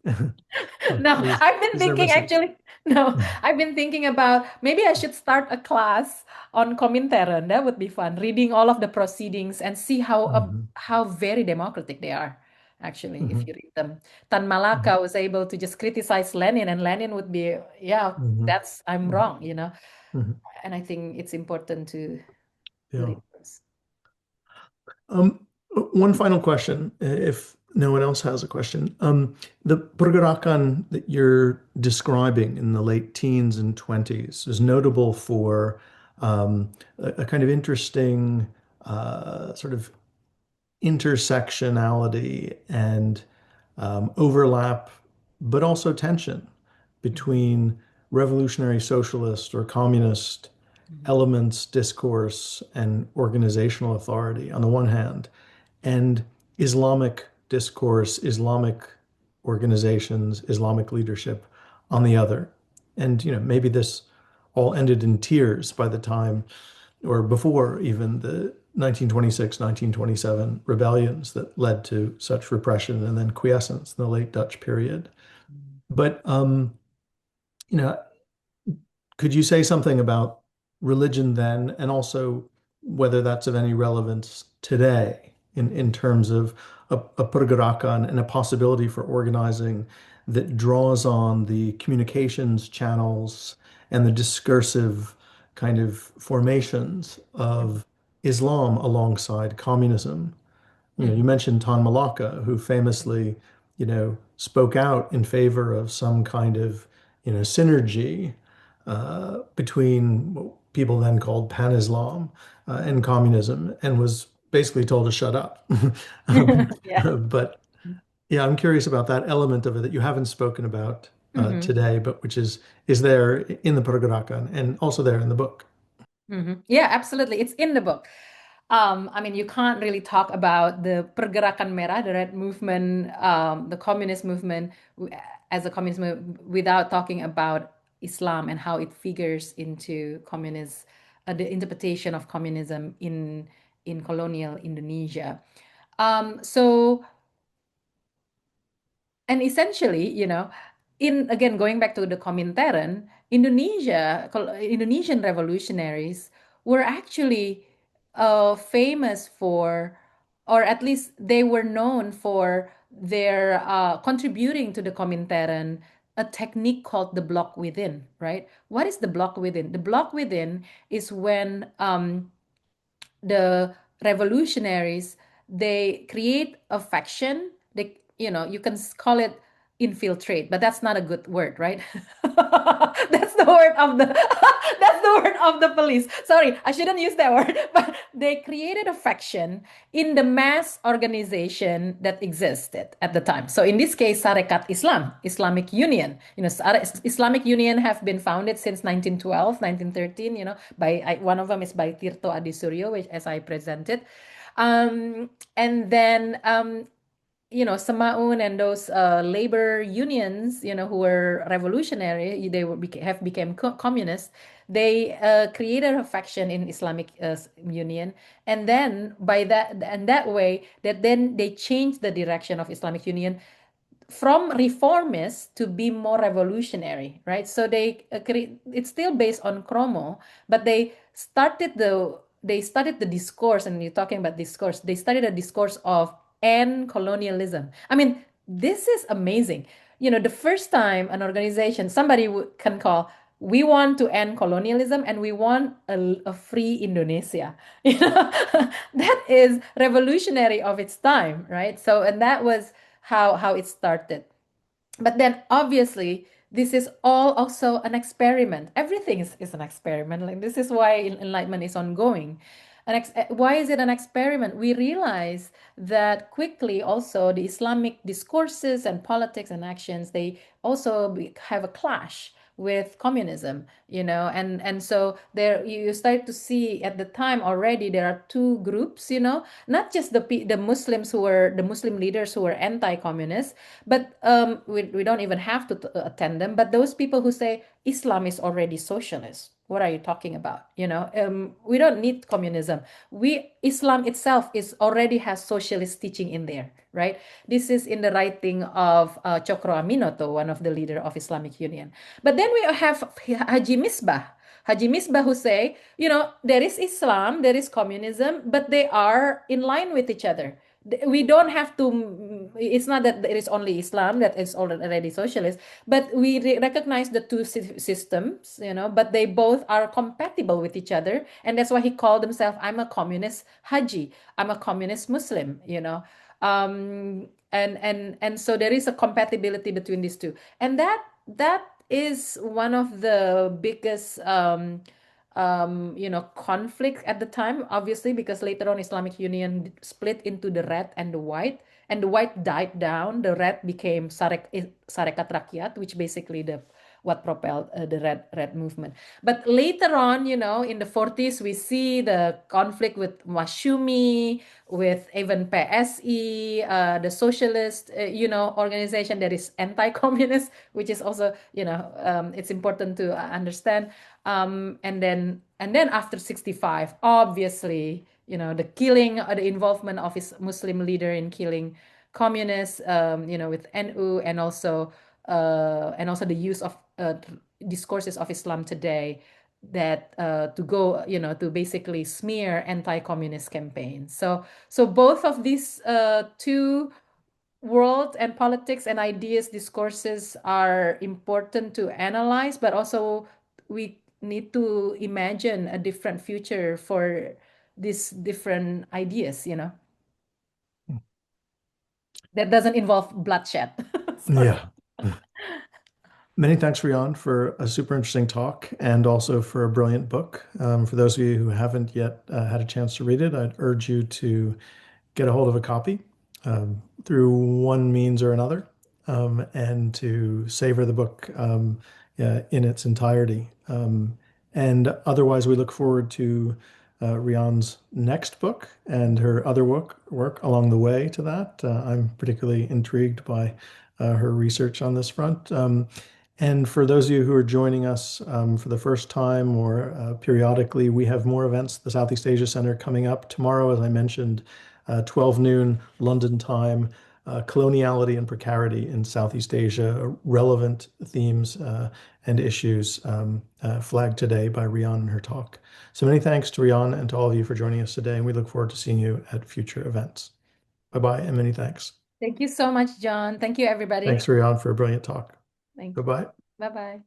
S2: No, I've been
S1: is there
S2: thinking
S1: missing?
S2: actually. No, I've been thinking about maybe I should start a class on Comintern. That would be fun. Reading all of the proceedings and see
S1: Mhm,
S2: how very democratic they are. Actually, if
S1: mhm,
S2: you read them, Tan
S1: mhm,
S2: Malaka was able to just criticize Lenin, and Lenin would be, yeah,
S1: mhm,
S2: that's I'm
S1: mhm,
S2: wrong.
S1: mhm.
S2: And I think it's important to
S1: Yeah.
S2: read those.
S1: One final question, if no one else has a question. The pergerakan that you're describing in the late teens and 20s is notable for a kind of interesting sort of intersectionality and overlap, but also tension between revolutionary socialist or communist
S2: Mhm.
S1: elements, discourse, and organizational authority on the one hand, and Islamic discourse, Islamic organizations, Islamic leadership on the other. And maybe this all ended in tears by the time or before even the 1926, 1927 rebellions that led to such repression and then quiescence in the late Dutch period. But you know, could you say something about religion then, and also whether that's of any relevance today in terms of a pergerakan and a possibility for organizing that draws on the communications channels and the discursive kind of formations of Islam alongside communism? You
S2: Mhm.
S1: mentioned Tan Malaka, who famously, spoke out in favor of some kind of, synergy between what people then called pan-Islam and communism, and was basically told to shut up. Um,
S2: Yeah.
S1: but yeah, I'm curious about that element of it that you haven't spoken about
S2: Mhm.
S1: today, but which is there in the Pergerakan and also there in the book.
S2: Yeah, absolutely. It's in the book. I mean, you can't really talk about the pergerakan merah, the red movement, the communist movement as a communist movement without talking about Islam and how it figures into communist, the interpretation of communism in colonial Indonesia. So and essentially, in again going back to the Comintern, Indonesian revolutionaries were actually famous for, or at least they were known for their contributing to the Comintern a technique called the block within, right? What is the block within? The block within is when the revolutionaries, they create a faction. They, you can call it infiltrate, but that's not a good word, right? That's the word of the that's the word of the police. Sorry, I shouldn't use that word. But they created a faction in the mass organization that existed at the time. So in this case, Sarekat Islam, Islamic Union. Islamic Union have been founded since 1912, 1913. By one of them is by Tirto Adisuryo, which as I presented. And then Semaun and those labor unions, who were revolutionary, they have become communist. They created a faction in Islamic Union, and then by that and that way, that then they changed the direction of Islamic Union from reformist to be more revolutionary, right? So they it's still based on Chromo, but they started the discourse, and you're talking about discourse. They started a discourse of end colonialism. I mean, this is amazing. The first time an organization, somebody can call, we want to end colonialism and we want a free Indonesia. That is revolutionary of its time, right? So, and that was how it started. But then obviously this is all also an experiment. Everything is an experiment. Like this is why enlightenment is ongoing. Why is it an experiment? We realize that quickly also the Islamic discourses and politics and actions, they also have a clash with communism, and so there you start to see at the time already there are two groups, not just the Muslims who were the Muslim leaders who were anti-communist, but we don't even have to attend them. But those people who say Islam is already socialist, what are you talking about? We don't need communism. Islam itself is already has socialist teaching in there, right? This is in the writing of Chokro Aminoto, one of the leader of Islamic Union. But then we have Haji Misbah. Haji Misbah who say, there is Islam, there is communism, but they are in line with each other. We don't have to, it's not that there is only Islam that is already socialist, but we recognize the two systems, but they both are compatible with each other. And that's why he called himself, I'm a communist Haji, I'm a communist Muslim, and so there is a compatibility between these two. And that is one of the biggest conflict at the time, obviously, because later on Islamic Union split into the red and the white, and the white died down. The red became Sarekat Rakyat, which basically what propelled the red movement. But later on, in the 40s, we see the conflict with Masyumi, with even PSI, the socialist, organization that is anti-communist, which is also, it's important to understand. And then after 65, obviously, the killing, the involvement of his Muslim leader in killing communists, with NU, and also the use of discourses of Islam today that to go, to basically smear anti-communist campaigns. So both of these two world and politics and ideas discourses are important to analyze, but also we need to imagine a different future for these different ideas, that doesn't involve bloodshed. Sorry.
S1: Yeah. Many thanks, Rian, for a super interesting talk and also for a brilliant book. For those of you who haven't yet had a chance to read it, I'd urge you to get a hold of a copy through one means or another, and to savor the book in its entirety. And otherwise, we look forward to Rian's next book and her other work along the way to that. I'm particularly intrigued by her research on this front. And for those of you who are joining us for the first time or periodically, we have more events at the Southeast Asia Center coming up tomorrow, as I mentioned, 12 noon London time, coloniality and precarity in Southeast Asia, relevant themes and issues flagged today by Rian in her talk. So many thanks to Rian and to all of you for joining us today, and we look forward to seeing you at future events. Bye-bye, and many thanks.
S2: Thank you so much, John. Thank you, everybody.
S1: Thanks, Rian, for a brilliant talk.
S2: Thank you.
S1: Bye-bye.
S2: Bye-bye.